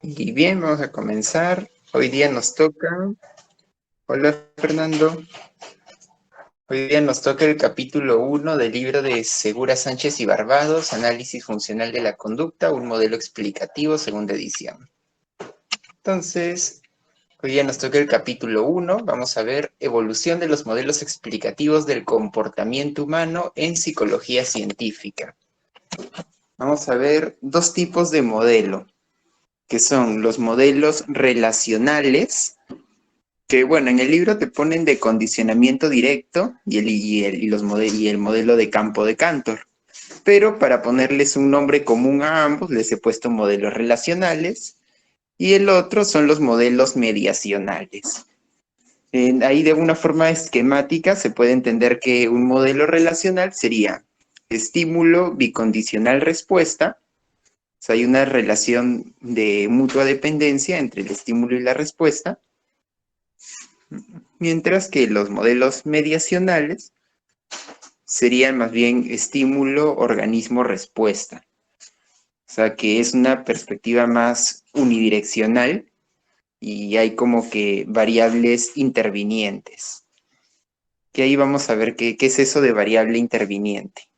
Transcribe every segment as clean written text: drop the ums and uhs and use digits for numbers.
Y bien, vamos a comenzar. Hoy día nos toca, hola Fernando, hoy día nos toca el capítulo 1 del libro de Segura Sánchez y Barbados, Análisis Funcional de la Conducta, un modelo explicativo, segunda edición. Entonces, hoy día nos toca el capítulo 1, vamos a ver evolución de los modelos explicativos del comportamiento humano en psicología científica. Vamos a ver dos tipos de modelo, que son los modelos relacionales, que bueno, en el libro te ponen de condicionamiento directo y el modelo de campo de Cantor, pero para ponerles un nombre común a ambos les he puesto modelos relacionales y el otro son los modelos mediacionales. Ahí de una forma esquemática se puede entender que un modelo relacional sería estímulo bicondicional respuesta. O sea, hay una relación de mutua dependencia entre el estímulo y la respuesta, mientras que los modelos mediacionales serían más bien estímulo, organismo, respuesta. O sea, que es una perspectiva más unidireccional y hay como que variables intervinientes. Que ahí vamos a ver qué es eso de variable interviniente.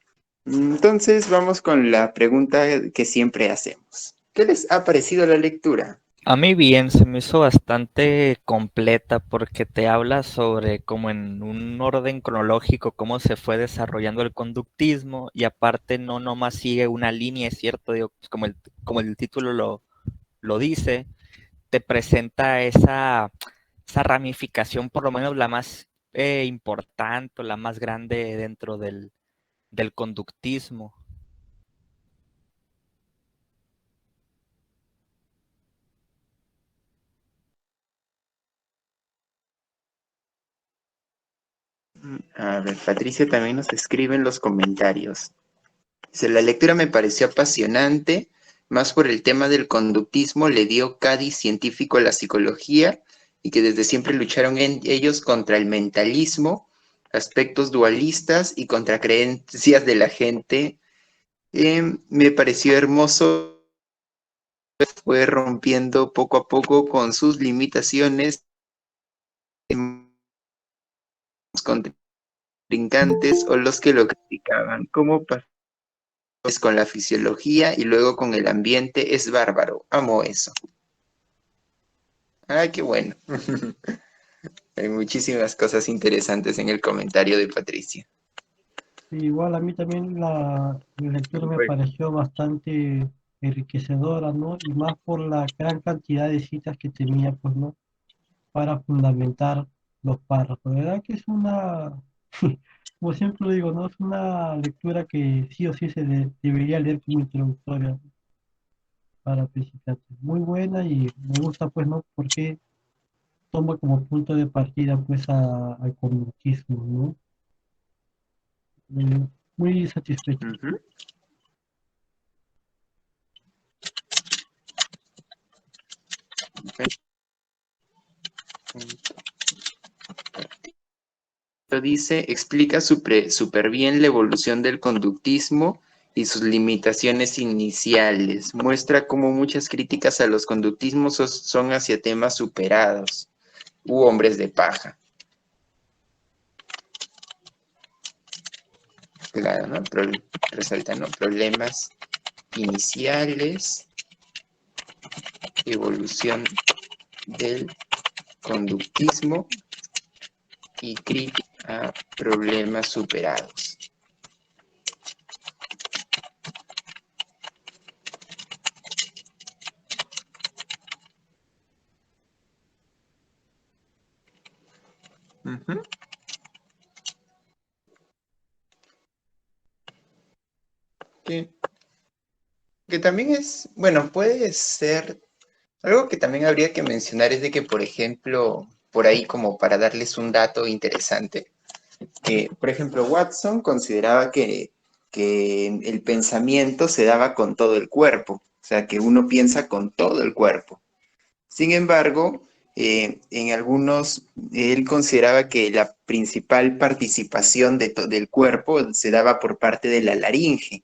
Entonces vamos con la pregunta que siempre hacemos. ¿Qué les ha parecido la lectura? A mí bien, se me hizo bastante completa porque te habla sobre como en un orden cronológico cómo se fue desarrollando el conductismo y aparte no nomás sigue una línea, es cierto, digo, pues como el título lo dice, te presenta esa ramificación, por lo menos la más importante, la más grande dentro del conductismo. A ver, Patricia también nos escribe en los comentarios. Dice, la lectura me pareció apasionante, más por el tema del conductismo le dio Cádiz científico a la psicología y que desde siempre lucharon en ellos contra el mentalismo, aspectos dualistas y contra creencias de la gente. Me pareció hermoso, fue rompiendo poco a poco con sus limitaciones contrincantes o los que lo criticaban, como con la fisiología y luego con el ambiente, es bárbaro. Amo eso. Ah, qué bueno. Hay muchísimas cosas interesantes en el comentario de Patricia. Igual a mí también la lectura me Bueno. pareció bastante enriquecedora, ¿no? Y más por la gran cantidad de citas que tenía, pues, ¿no? Para fundamentar los párrafos. La verdad que es una, como siempre lo digo, ¿no? Es una lectura que sí o sí debería leer como introductoria para principiantes. Muy buena y me gusta, pues, ¿no? Porque toma como punto de partida, pues, al conductismo, ¿no? Muy satisfecho. Ujú. Dice, explica súper bien la evolución del conductismo y sus limitaciones iniciales. Muestra cómo muchas críticas a los conductismos son hacia temas superados u hombres de paja. Claro, ¿no? Resalta, ¿no? Problemas iniciales, evolución del conductismo y crítica a problemas superados. Ujú. Que, que también es, bueno, puede ser, algo que también habría que mencionar es de que, por ejemplo, por ahí como para darles un dato interesante, que, por ejemplo, Watson consideraba que el pensamiento se daba con todo el cuerpo, o sea, que uno piensa con todo el cuerpo. Sin embargo, en algunos, él consideraba que la principal participación del cuerpo se daba por parte de la laringe.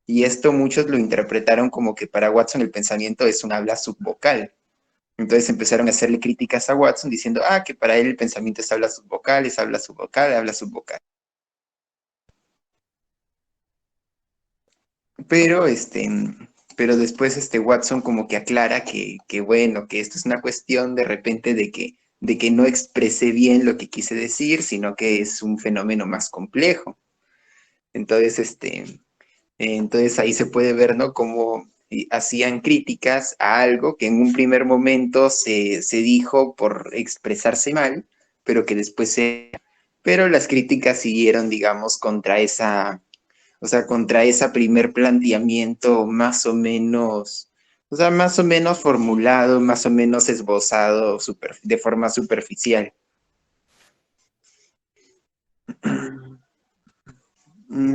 Y esto muchos lo interpretaron como que para Watson el pensamiento es un habla subvocal. Entonces empezaron a hacerle críticas a Watson diciendo, que para él el pensamiento es habla subvocal, es habla subvocal, habla subvocal. Pero, pero después Watson como que aclara que bueno, que esto es una cuestión de repente de que no expresé bien lo que quise decir, sino que es un fenómeno más complejo. Entonces, entonces ahí se puede ver, ¿no? Cómo hacían críticas a algo que en un primer momento se dijo por expresarse mal, pero que después Pero las críticas siguieron, digamos, contra esa, o sea, contra ese primer planteamiento más o menos, o sea, más o menos formulado, más o menos esbozado de forma superficial.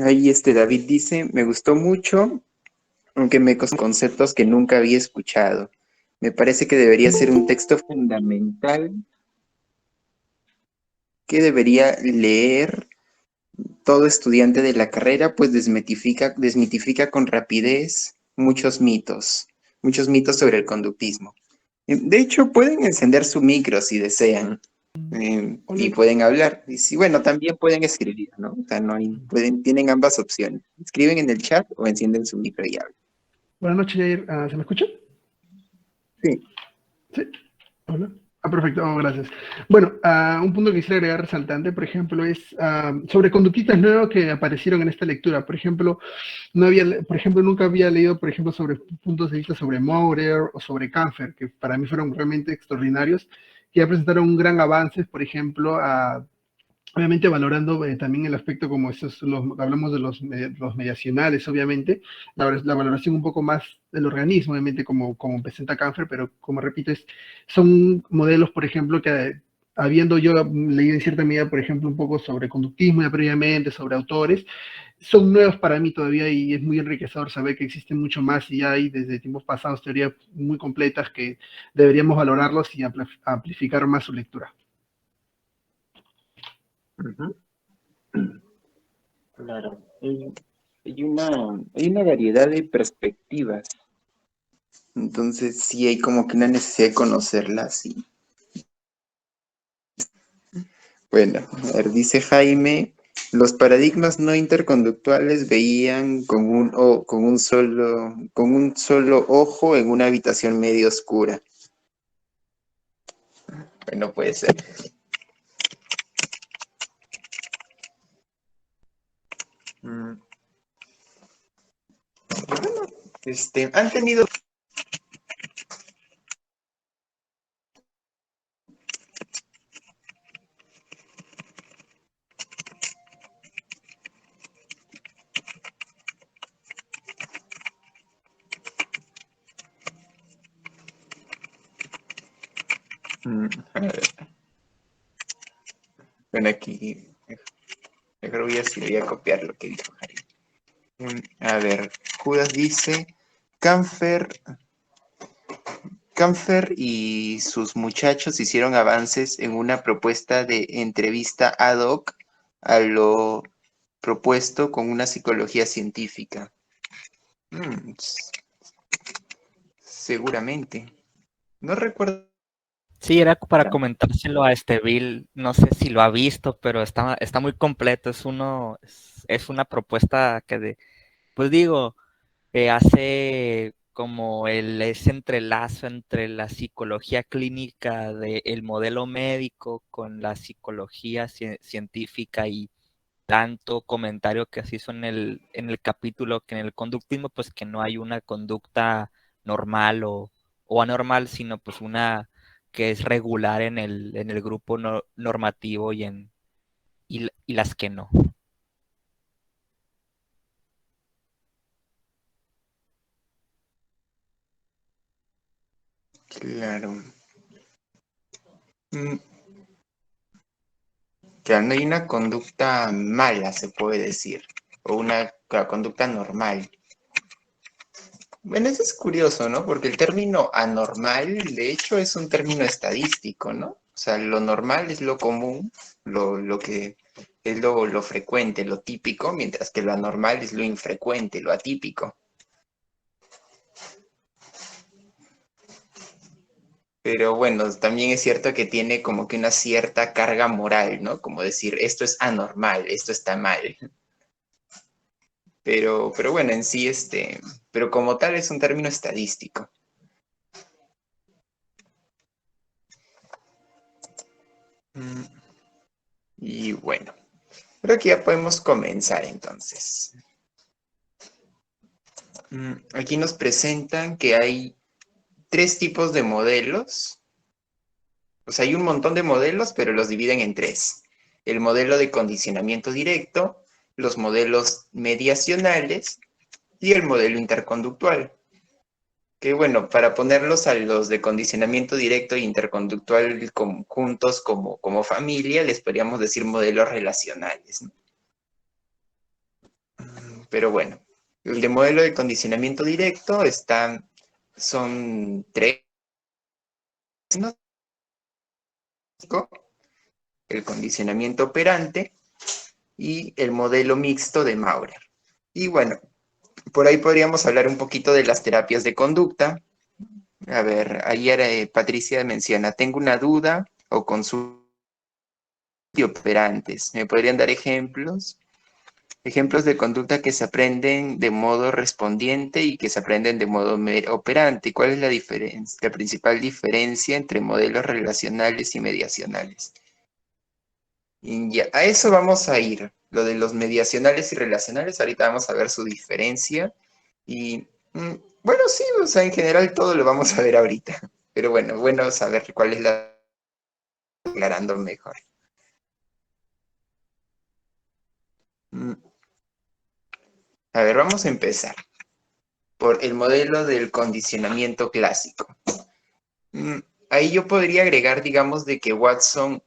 Ahí David dice, me gustó mucho, aunque me costó conceptos que nunca había escuchado. Me parece que debería ser un texto fundamental que debería leer todo estudiante de la carrera, pues desmitifica con rapidez muchos mitos sobre el conductismo. De hecho, pueden encender su micro si desean, y Hola, pueden hablar. Y sí, bueno, también pueden escribir, ¿no? O sea, tienen ambas opciones. Escriben en el chat o encienden su micro y hablan. buenas noches, Jair. ¿Se me escucha? Sí. Sí. Hola. Perfecto, gracias. Bueno, un punto que quisiera agregar resaltante, por ejemplo, es sobre conductistas nuevos que aparecieron en esta lectura. Por ejemplo, nunca había leído, por ejemplo, sobre puntos de vista sobre Maurer o sobre Kampfer, que para mí fueron realmente extraordinarios, que ya presentaron un gran avance, por ejemplo, obviamente valorando también el aspecto como hablamos de los mediacionales, obviamente, la valoración un poco más del organismo, obviamente, como presenta Kampfer, pero como repito, son modelos, por ejemplo, que habiendo yo leído en cierta medida, por ejemplo, un poco sobre conductismo ya previamente, sobre autores, son nuevos para mí todavía y es muy enriquecedor saber que existen mucho más y hay desde tiempos pasados teorías muy completas que deberíamos valorarlos y amplificar más su lectura. Uh-huh. Claro. Hay una variedad de perspectivas. Entonces sí hay como que una necesidad de conocerlas. Y... Bueno, a ver, dice Jaime, los paradigmas no interconductuales veían con un solo ojo en una habitación medio oscura. Bueno, puede ser. Han tenido... A ver. Bueno, aquí mejor voy a copiar lo que dijo Jaime. A ver, Judas dice, Kampfer y sus muchachos hicieron avances en una propuesta de entrevista ad hoc a lo propuesto con una psicología científica. Seguramente. No recuerdo. Sí, era para comentárselo a Bill, no sé si lo ha visto, pero está muy completo, es una propuesta pues digo, hace como ese entrelazo entre la psicología clínica del modelo médico con la psicología científica y tanto comentario que se hizo en el capítulo que en el conductismo, pues que no hay una conducta normal o anormal, sino pues una que es regular en el grupo normativo y las que no. Claro. Claro, no hay una conducta mala, se puede decir, o una conducta normal. Bueno, eso es curioso, ¿no? Porque el término anormal, de hecho, es un término estadístico, ¿no? O sea, lo normal es lo común, lo que es lo frecuente, lo típico, mientras que lo anormal es lo infrecuente, lo atípico. Pero bueno, también es cierto que tiene como que una cierta carga moral, ¿no? Como decir, esto es anormal, esto está mal. Pero bueno, en sí, pero como tal es un término estadístico. Y bueno, creo que ya podemos comenzar entonces. Aquí nos presentan que hay 3 tipos de modelos. O sea, hay un montón de modelos, pero los dividen en 3. El modelo de condicionamiento directo, los modelos mediacionales y el modelo interconductual. Que bueno, para ponerlos a los de condicionamiento directo e interconductual juntos como familia, les podríamos decir modelos relacionales, ¿no? Pero bueno, el de modelo de condicionamiento directo son 3, ¿no? El condicionamiento operante y el modelo mixto de Maurer. Y bueno, por ahí podríamos hablar un poquito de las terapias de conducta. A ver, ayer Patricia menciona, tengo una duda o consulta operantes. ¿Me podrían dar ejemplos? Ejemplos de conducta que se aprenden de modo respondiente y que se aprenden de modo operante. ¿Cuál es la diferencia, la principal diferencia entre modelos relacionales y mediacionales? Y ya, a eso vamos a ir. Lo de los mediacionales y relacionales, ahorita vamos a ver su diferencia. Y bueno, sí, o sea, en general todo lo vamos a ver ahorita. Pero bueno saber cuál es la aclarando mejor. A ver, vamos a empezar por el modelo del condicionamiento clásico. Ahí yo podría agregar, digamos, de que Watson,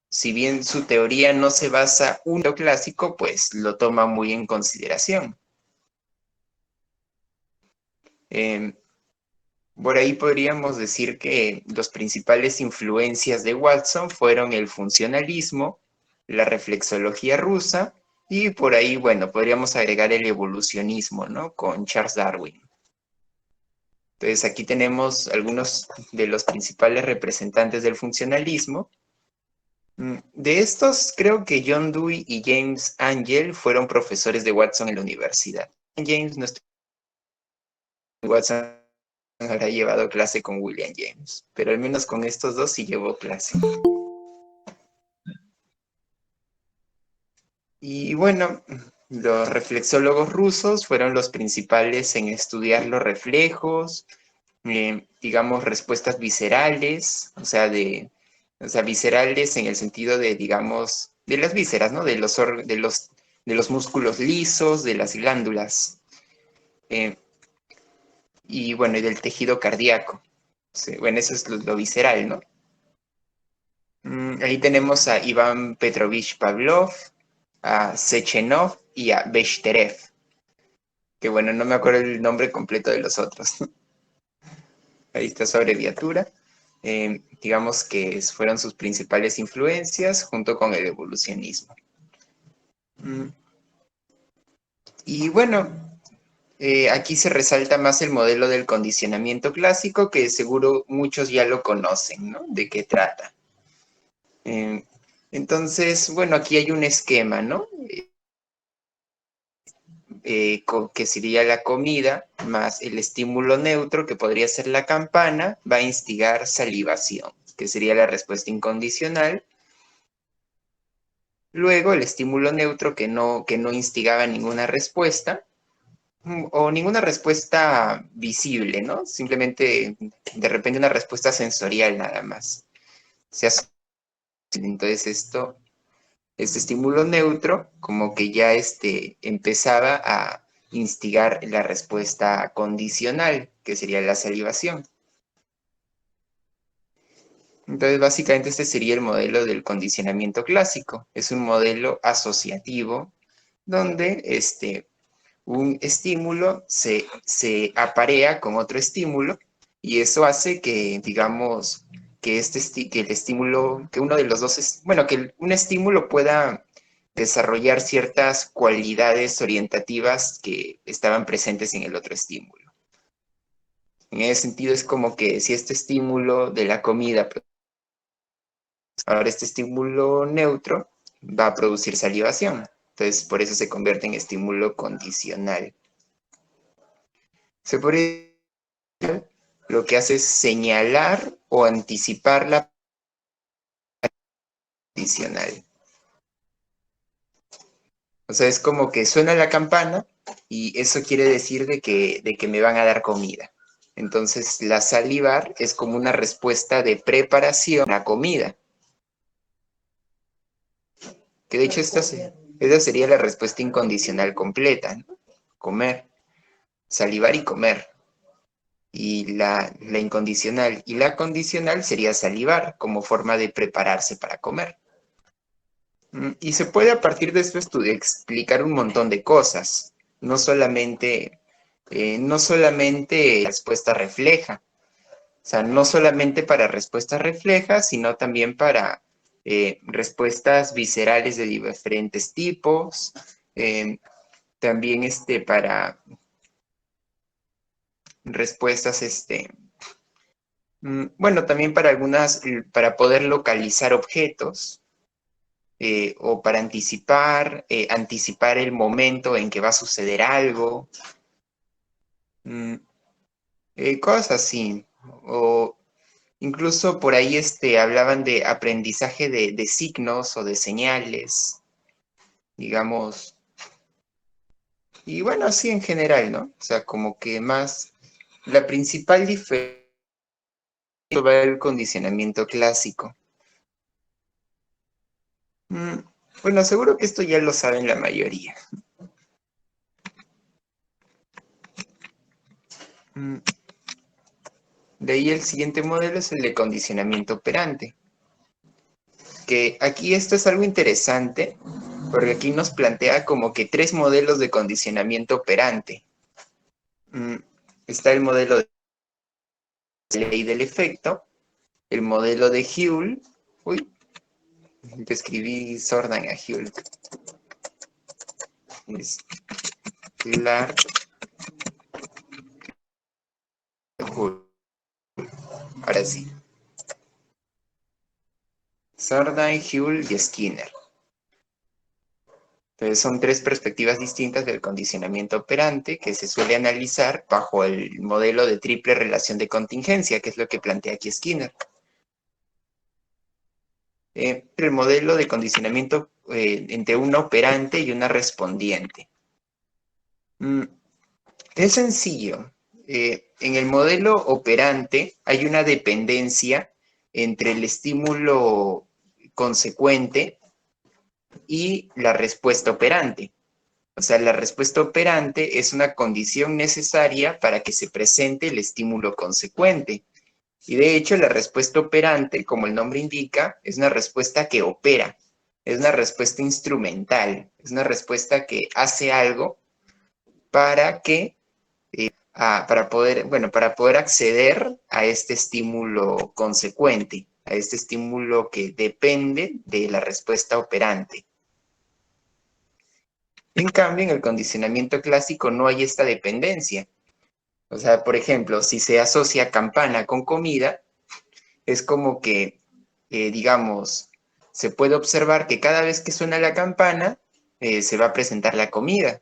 si bien su teoría no se basa en un modelo clásico, pues lo toma muy en consideración. Por ahí podríamos decir que las principales influencias de Watson fueron el funcionalismo, la reflexología rusa y por ahí, bueno, podríamos agregar el evolucionismo, ¿no? Con Charles Darwin. Entonces aquí tenemos algunos de los principales representantes del funcionalismo. De estos, creo que John Dewey y James Angell fueron profesores de Watson en la universidad. James no estoy... Watson habrá llevado clase con William James, pero al menos con estos dos sí llevó clase. Y bueno, los reflexólogos rusos fueron los principales en estudiar los reflejos, digamos, respuestas viscerales, o sea, viscerales en el sentido de, digamos, de las vísceras, ¿no? De los músculos lisos, de las glándulas. Y bueno, y del tejido cardíaco. Sí, bueno, eso es lo visceral, ¿no? Ahí tenemos a Iván Petrovich Pavlov, a Sechenov y a Bechterev. Que bueno, no me acuerdo el nombre completo de los otros. Ahí está su abreviatura. Digamos que fueron sus principales influencias junto con el evolucionismo. Y bueno, aquí se resalta más el modelo del condicionamiento clásico, que seguro muchos ya lo conocen, ¿no? ¿De qué trata? Entonces, bueno, aquí hay un esquema, ¿no? Que sería la comida, más el estímulo neutro, que podría ser la campana, va a instigar salivación, que sería la respuesta incondicional. Luego, el estímulo neutro, que no instigaba ninguna respuesta, o ninguna respuesta visible, ¿no? Simplemente, de repente, una respuesta sensorial nada más. Entonces, este estímulo neutro como que ya empezaba a instigar la respuesta condicional, que sería la salivación. Entonces, básicamente este sería el modelo del condicionamiento clásico. Es un modelo asociativo donde un estímulo se aparea con otro estímulo y eso hace que, digamos, que el estímulo, que uno de los dos, que un estímulo pueda desarrollar ciertas cualidades orientativas que estaban presentes en el otro estímulo. En ese sentido es como que si este estímulo de la comida, ahora este estímulo neutro va a producir salivación. Entonces, por eso se convierte en estímulo condicional. Se podría decir, lo que hace es señalar o anticipar la condicional. O sea, es como que suena la campana y eso quiere decir de que me van a dar comida. Entonces, la salivar es como una respuesta de preparación a la comida. Que de hecho esa sería la respuesta incondicional completa, ¿no? Comer, salivar y comer. Y la incondicional y la condicional sería salivar como forma de prepararse para comer. Y se puede a partir de esto explicar un montón de cosas, no solamente respuesta refleja, o sea, no solamente para respuestas reflejas, sino también para respuestas viscerales de diferentes tipos, también para respuestas, bueno, también para para poder localizar objetos, o para anticipar el momento en que va a suceder algo, cosas así. O incluso por ahí hablaban de aprendizaje de signos o de señales, digamos. Y bueno, así en general, ¿no? O sea, como que más, la principal diferencia va el condicionamiento clásico. Bueno, seguro que esto ya lo saben la mayoría. De ahí el siguiente modelo es el de condicionamiento operante. Que aquí esto es algo interesante, porque aquí nos plantea como que 3 modelos de condicionamiento operante. Está el modelo de ley del efecto, el modelo de Huell. Uy, te escribí Sordan a Huell. Es Clark Huell. Ahora sí. Sordan, Huell y Skinner. Entonces son 3 perspectivas distintas del condicionamiento operante que se suele analizar bajo el modelo de triple relación de contingencia, que es lo que plantea aquí Skinner. El modelo de condicionamiento entre una operante y una respondiente. Es sencillo. En el modelo operante hay una dependencia entre el estímulo consecuente y la respuesta operante. O sea, la respuesta operante es una condición necesaria para que se presente el estímulo consecuente. Y de hecho, la respuesta operante, como el nombre indica, es una respuesta que opera, es una respuesta instrumental, es una respuesta que hace algo para poder acceder a este estímulo consecuente, a este estímulo que depende de la respuesta operante. En cambio, en el condicionamiento clásico no hay esta dependencia. O sea, por ejemplo, si se asocia campana con comida, es como que, digamos, se puede observar que cada vez que suena la campana, se va a presentar la comida.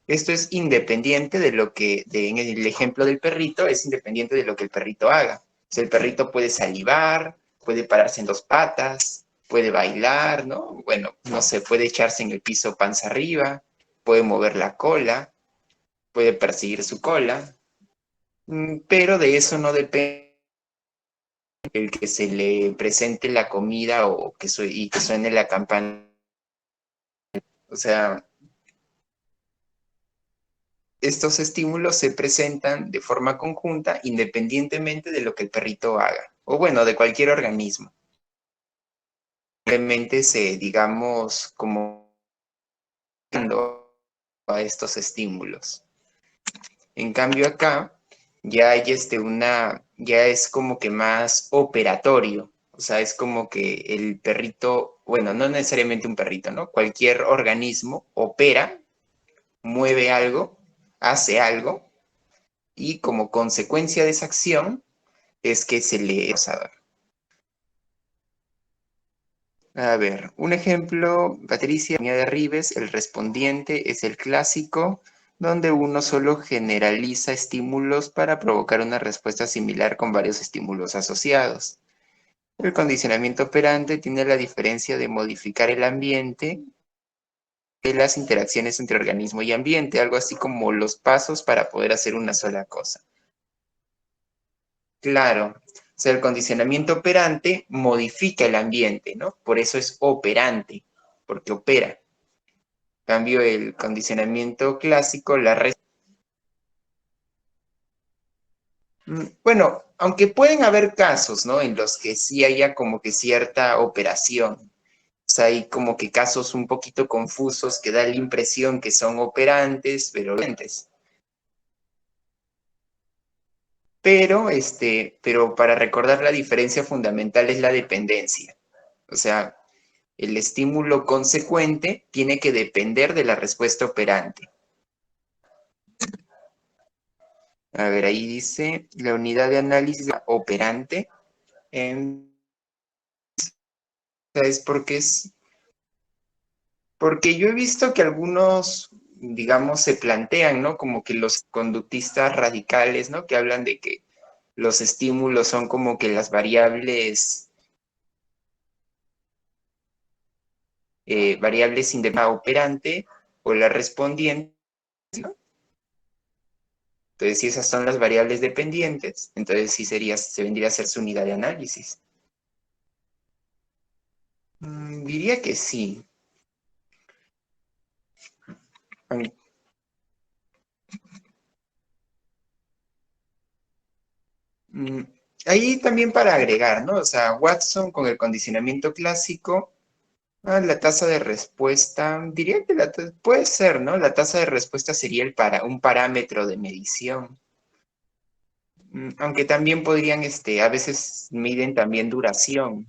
Esto es independiente de lo que, en el ejemplo del perrito, es independiente de lo que el perrito haga. O sea, el perrito puede salivar, puede pararse en 2 patas, puede bailar, ¿no? Bueno, no sé, puede echarse en el piso panza arriba, puede mover la cola, puede perseguir su cola, pero de eso no depende el que se le presente la comida y que suene la campana. O sea, estos estímulos se presentan de forma conjunta independientemente de lo que el perrito haga, o bueno, de cualquier organismo. Simplemente digamos, como a estos estímulos. En cambio acá ya hay ya es como que más operatorio. O sea, es como que el perrito, bueno, no necesariamente un perrito, ¿no? Cualquier organismo opera, mueve algo, hace algo, y como consecuencia de esa acción es que se le... A ver, un ejemplo, Patricia, de Rives, el respondiente es el clásico, donde uno solo generaliza estímulos para provocar una respuesta similar con varios estímulos asociados. El condicionamiento operante tiene la diferencia de modificar el ambiente de las interacciones entre organismo y ambiente, algo así como los pasos para poder hacer una sola cosa. Claro, o sea, el condicionamiento operante modifica el ambiente, ¿no? Por eso es operante, porque opera. En cambio, el condicionamiento clásico, bueno, aunque pueden haber casos, ¿no? En los que sí haya como que cierta operación. O sea, hay como que casos un poquito confusos que dan la impresión que son operantes, pero lentes. Pero para recordar la diferencia fundamental es la dependencia. O sea, el estímulo consecuente tiene que depender de la respuesta operante. A ver, ahí dice la unidad de análisis operante. ¿Sabes por qué es? Porque yo he visto que algunos, digamos, se plantean, ¿no? Como que los conductistas radicales, ¿no? Que hablan de que los estímulos son como que las variables independientes operante o la respondiente, ¿no? Entonces, si esas son las variables dependientes, entonces sí se vendría a ser su unidad de análisis. Diría que sí. Ahí también para agregar, ¿no? O sea, Watson con el condicionamiento clásico, la tasa de respuesta, diría que puede ser, ¿no? La tasa de respuesta sería un parámetro de medición. Aunque también podrían, a veces miden también duración.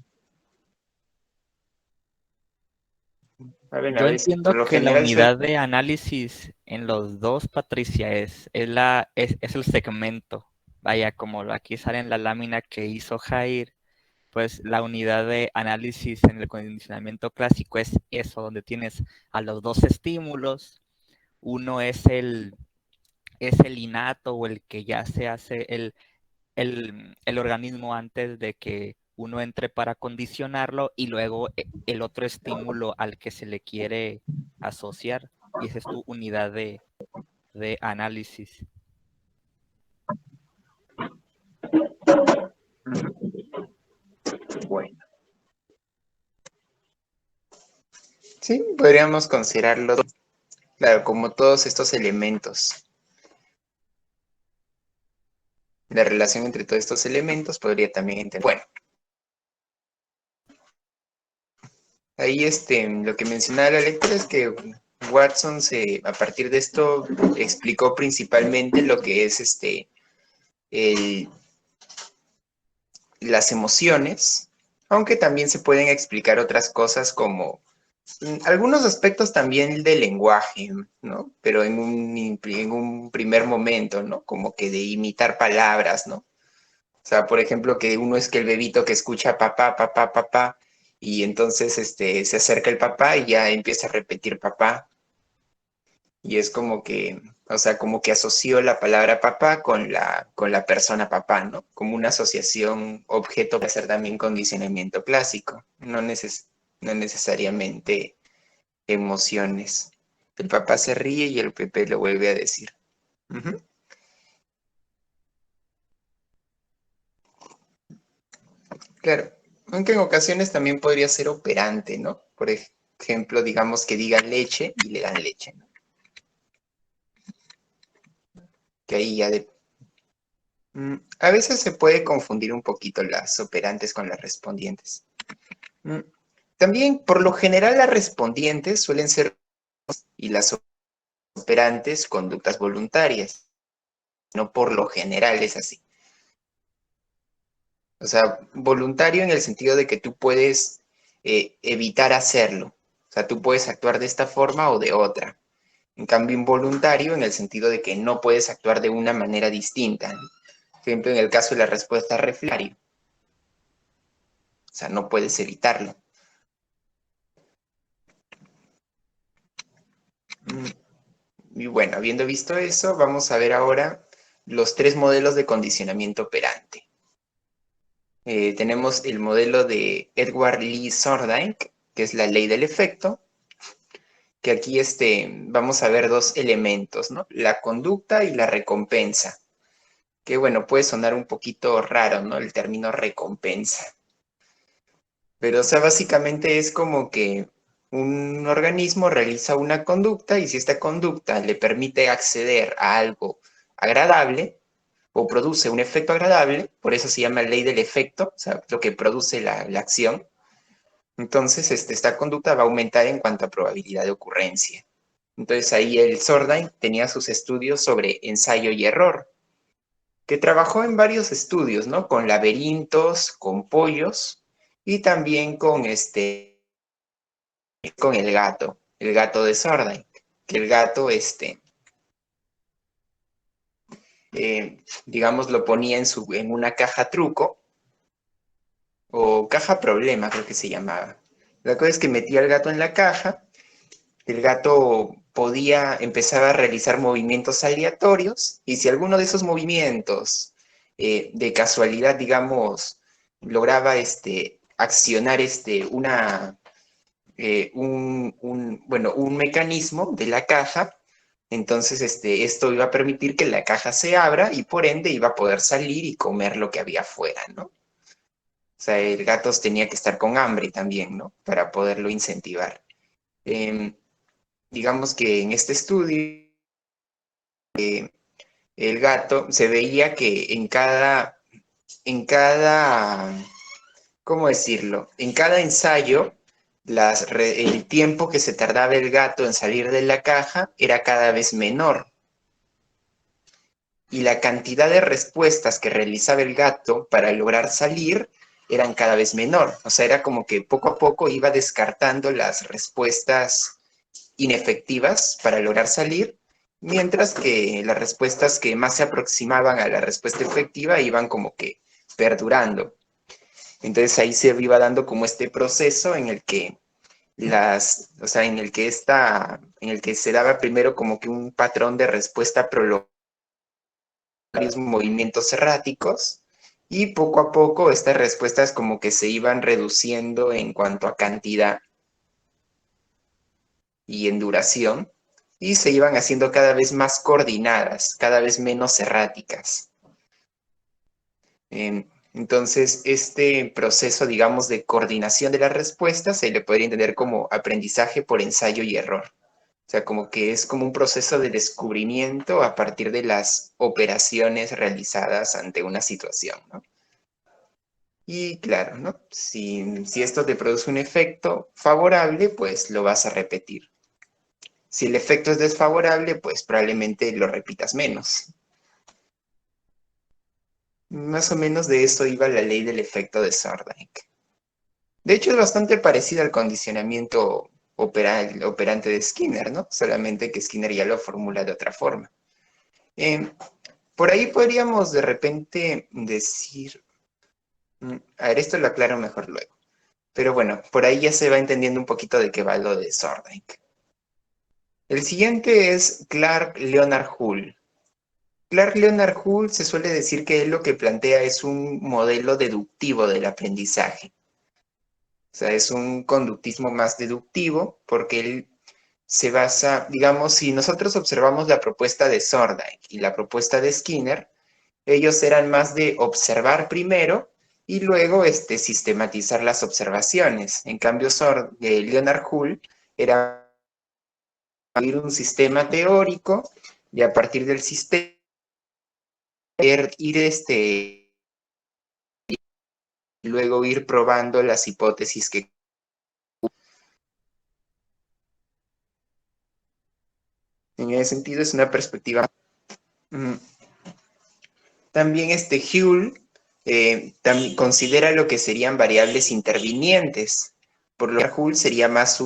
A Yo veces, por entiendo lo que la general, unidad de análisis en los dos, Patricia, es el segmento. Vaya, como aquí sale en la lámina que hizo Jair, pues la unidad de análisis en el condicionamiento clásico es eso, donde tienes a los dos estímulos. Uno es el innato o el que ya se hace el organismo antes de que uno entre para condicionarlo, y luego el otro estímulo al que se le quiere asociar, y esa es tu unidad de análisis. bueno. Sí, podríamos considerarlo, claro, como todos estos elementos. La relación entre todos estos elementos podría también entender. Bueno, ahí lo que mencionaba la lectura es que Watson a partir de esto explicó principalmente lo que es las emociones, aunque también se pueden explicar otras cosas como algunos aspectos también del lenguaje, ¿no? Pero en un primer momento, ¿no? Como que de imitar palabras, ¿no? O sea, por ejemplo, que uno es que el bebito que escucha papá, papá, papá, y entonces se acerca el papá y ya empieza a repetir papá. Y es como que, o sea, como que asoció la palabra papá con la persona papá, ¿no? Como una asociación objeto para hacer también condicionamiento clásico, no necesariamente emociones. El papá se ríe y el Pepe lo vuelve a decir. Ujú. Claro, aunque en ocasiones también podría ser operante, ¿no? Por ejemplo, digamos que diga leche y le dan leche, ¿no? Que ahí ya a veces se puede confundir un poquito las operantes con las respondientes. También, por lo general, las respondientes suelen ser y las operantes conductas voluntarias. No por lo general es así. O sea, voluntario en el sentido de que tú puedes evitar hacerlo. O sea, tú puedes actuar de esta forma o de otra. En cambio, involuntario en el sentido de que no puedes actuar de una manera distinta. Por ejemplo, en el caso de la respuesta reflejaria. O sea, no puedes evitarlo. Y bueno, habiendo visto eso, vamos a ver ahora los 3 modelos de condicionamiento operante. Tenemos el modelo de Edward Lee Thorndike, que es la ley del efecto, que aquí vamos a ver 2 elementos, ¿no? La conducta y la recompensa. Que bueno, puede sonar un poquito raro, ¿no? El término recompensa. Pero, o sea, básicamente es como que un organismo realiza una conducta y si esta conducta le permite acceder a algo agradable o produce un efecto agradable, por eso se llama ley del efecto, o sea, lo que produce la acción, entonces esta conducta va a aumentar en cuanto a probabilidad de ocurrencia. Entonces ahí el Thorndike tenía sus estudios sobre ensayo y error, que trabajó en varios estudios, ¿no? Con laberintos, con pollos y también con con el gato de Thorndike, que el gato, digamos, lo ponía en una caja truco, o caja problema, creo que se llamaba. La cosa es que metía al gato en la caja, el gato podía empezar a realizar movimientos aleatorios, y si alguno de esos movimientos, de casualidad, digamos, lograba accionar un mecanismo de la caja, entonces esto iba a permitir que la caja se abra y por ende iba a poder salir y comer lo que había afuera, ¿no? O sea, el gato tenía que estar con hambre también, ¿no? Para poderlo incentivar. Digamos que en este estudio, el gato se veía que ¿cómo decirlo? En cada ensayo, el tiempo que se tardaba el gato en salir de la caja era cada vez menor. Y la cantidad de respuestas que realizaba el gato para lograr salir eran cada vez menor. O sea, era como que poco a poco iba descartando las respuestas inefectivas para lograr salir, mientras que las respuestas que más se aproximaban a la respuesta efectiva iban como que perdurando. Entonces ahí se iba dando como este proceso en el que o sea, en el que se daba primero como que un patrón de respuesta prolongada, varios movimientos erráticos, y poco a poco estas respuestas como que se iban reduciendo en cuanto a cantidad y en duración, y se iban haciendo cada vez más coordinadas, cada vez menos erráticas. Entonces, este proceso, digamos, de coordinación de las respuestas se le podría entender como aprendizaje por ensayo y error. O sea, como que es como un proceso de descubrimiento a partir de las operaciones realizadas ante una situación, ¿no? Y claro, ¿no? Si esto te produce un efecto favorable, pues lo vas a repetir. Si el efecto es desfavorable, pues probablemente lo repitas menos. Más o menos de eso iba la ley del efecto de Thorndike. De hecho, es bastante parecida al condicionamiento operante de Skinner, ¿no? Solamente que Skinner ya lo formula de otra forma. Por ahí podríamos de repente decir... A ver, esto lo aclaro mejor luego. Pero bueno, por ahí ya se va entendiendo un poquito de qué va lo de Thorndike. El siguiente es Clark Leonard Hull. Clark Leonard Hull se suele decir que él lo que plantea es un modelo deductivo del aprendizaje. O sea, es un conductismo más deductivo porque él se basa, digamos, si nosotros observamos la propuesta de Thorndike y la propuesta de Skinner, ellos eran más de observar primero y luego sistematizar las observaciones. En cambio, Leonard Hull era un sistema teórico y a partir del sistema luego ir probando las hipótesis que... En ese sentido es una perspectiva... También Hull también considera lo que serían variables intervinientes. Por lo que Hull sería más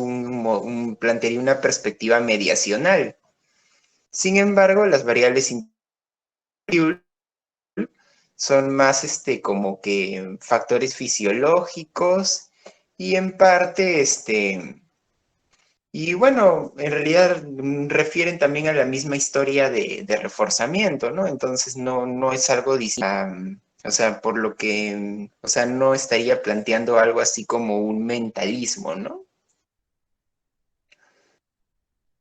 plantearía una perspectiva mediacional. Sin embargo, las variables intervinientes son más como que factores fisiológicos y en parte, y bueno, en realidad refieren también a la misma historia de reforzamiento, ¿no? Entonces no es algo distinto. O sea, por lo que, o sea, no estaría planteando algo así como un mentalismo, ¿no?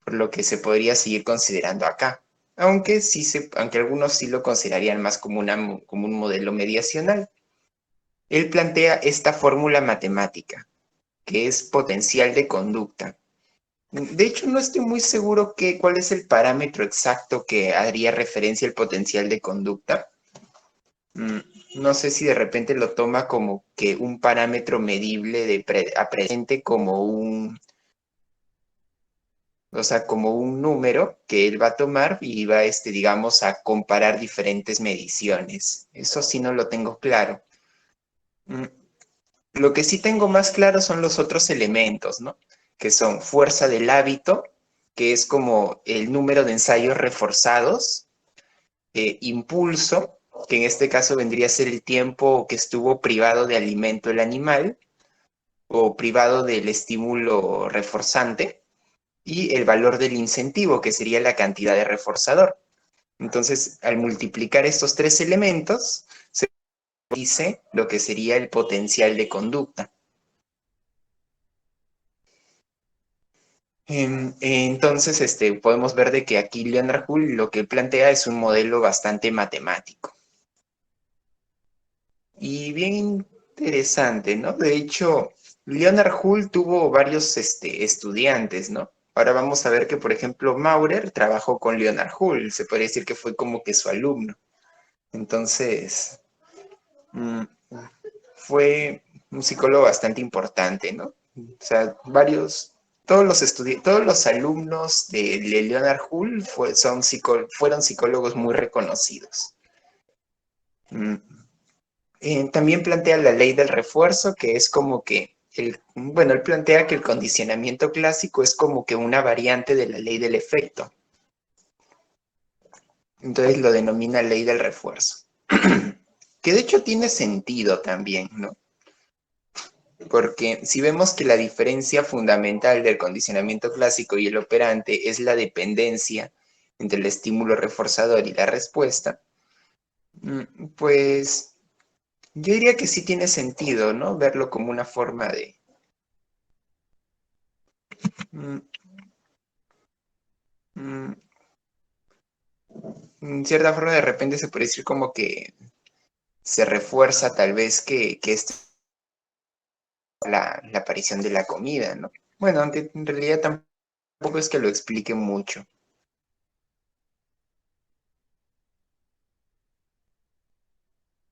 Por lo que se podría seguir considerando acá. Aunque aunque algunos sí lo considerarían más como un modelo mediacional. Él plantea esta fórmula matemática, que es potencial de conducta. De hecho, no estoy muy seguro cuál es el parámetro exacto que haría referencia al potencial de conducta. No sé si de repente lo toma como que un parámetro medible a presente o sea, como un número que él va a tomar y va, digamos, a comparar diferentes mediciones. Eso sí no lo tengo claro. Lo que sí tengo más claro son los otros elementos, ¿no? Que son fuerza del hábito, que es como el número de ensayos reforzados, impulso, que en este caso vendría a ser el tiempo que estuvo privado de alimento el animal o privado del estímulo reforzante, y el valor del incentivo, que sería la cantidad de reforzador. Entonces, al multiplicar estos tres elementos, se dice lo que sería el potencial de conducta. Entonces, podemos ver de que aquí Leonard Hull lo que plantea es un modelo bastante matemático. Y bien interesante, ¿no? De hecho, Leonard Hull tuvo varios estudiantes, ¿no? Ahora vamos a ver que, por ejemplo, Maurer trabajó con Leonard Hull. Se podría decir que fue como que su alumno. Entonces, fue un psicólogo bastante importante, ¿no? O sea, todos los alumnos de Leonard Hull fueron psicólogos muy reconocidos. También plantea la ley del refuerzo, que es como que, él plantea que el condicionamiento clásico es como que una variante de la ley del efecto. Entonces lo denomina ley del refuerzo. Que de hecho tiene sentido también, ¿no? Porque si vemos que la diferencia fundamental del condicionamiento clásico y el operante es la dependencia entre el estímulo reforzador y la respuesta, pues yo diría que sí tiene sentido, ¿no? Verlo como una forma de... En cierta forma de repente se puede decir como que se refuerza tal vez que esto es la aparición de la comida, ¿no? Bueno, aunque en realidad tampoco es que lo explique mucho.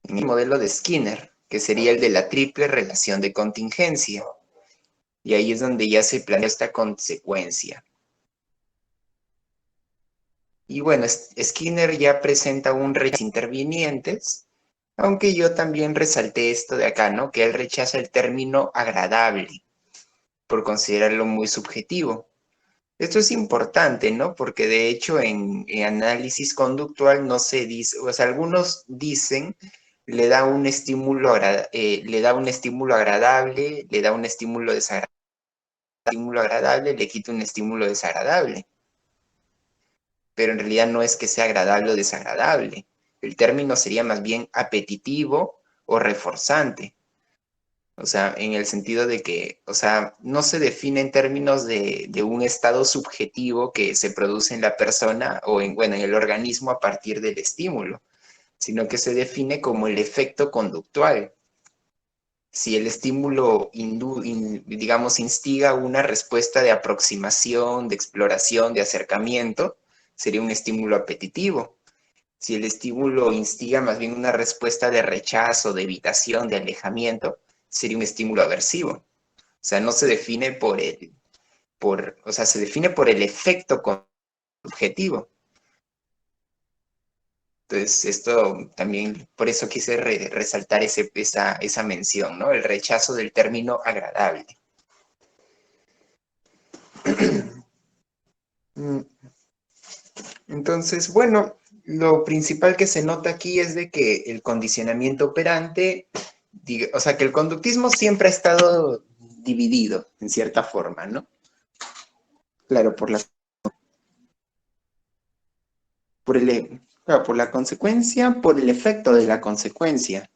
En el modelo de Skinner, que sería el de la triple relación de contingencia. Y ahí es donde ya se plantea esta consecuencia. Y bueno, Skinner ya presenta un rechazo intervinientes, aunque yo también resalté esto de acá, ¿no? Que él rechaza el término agradable, por considerarlo muy subjetivo. Esto es importante, ¿no? Porque de hecho en análisis conductual no se dice, o sea, algunos dicen le da un estímulo agradable, le da un estímulo agradable, le quita un estímulo desagradable. Pero en realidad no es que sea agradable o desagradable. El término sería más bien apetitivo o reforzante. O sea, en el sentido de que, o sea, no se define en términos de un estado subjetivo que se produce en la persona o en el organismo a partir del estímulo, sino que se define como el efecto conductual. Si el estímulo, digamos, instiga una respuesta de aproximación, de exploración, de acercamiento, sería un estímulo apetitivo. Si el estímulo instiga más bien una respuesta de rechazo, de evitación, de alejamiento, sería un estímulo aversivo. O sea, no se define se define por el efecto subjetivo. Entonces, esto también, por eso quise resaltar esa mención, ¿no? El rechazo del término agradable. Entonces, bueno, lo principal que se nota aquí es de que el condicionamiento operante, o sea, que el conductismo siempre ha estado dividido, en cierta forma, ¿no? Claro, por la consecuencia, por el efecto de la consecuencia.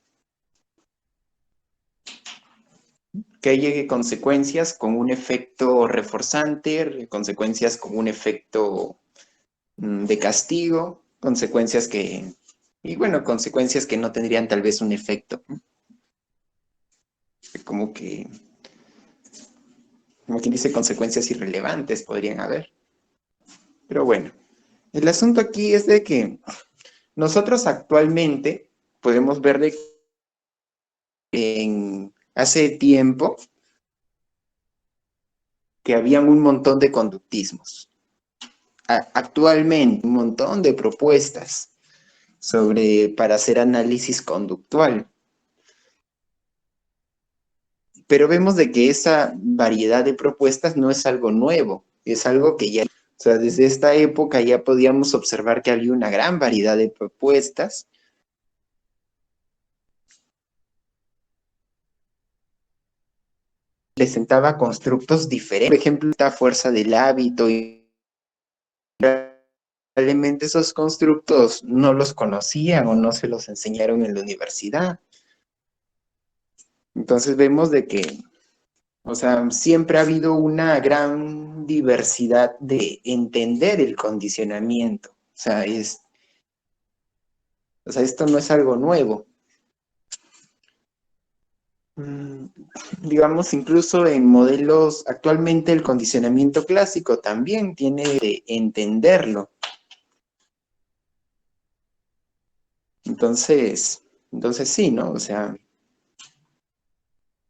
Que hay consecuencias con un efecto reforzante, consecuencias con un efecto de castigo, consecuencias consecuencias que no tendrían tal vez un efecto. Como quien dice, consecuencias irrelevantes podrían haber. Pero bueno, el asunto aquí es de que nosotros actualmente podemos ver de que hace tiempo que habían un montón de conductismos. Actualmente, un montón de propuestas para hacer análisis conductual. Pero vemos de que esa variedad de propuestas no es algo nuevo, es algo que ya, o sea, desde esta época ya podíamos observar que había una gran variedad de propuestas. Presentaba constructos diferentes, por ejemplo, esta fuerza del hábito, y probablemente esos constructos no los conocían o no se los enseñaron en la universidad. Entonces vemos de que, o sea, siempre ha habido una gran diversidad de entender el condicionamiento. O sea, esto no es algo nuevo. Digamos, incluso en modelos, actualmente el condicionamiento clásico también tiene que entenderlo. Entonces sí, ¿no? O sea,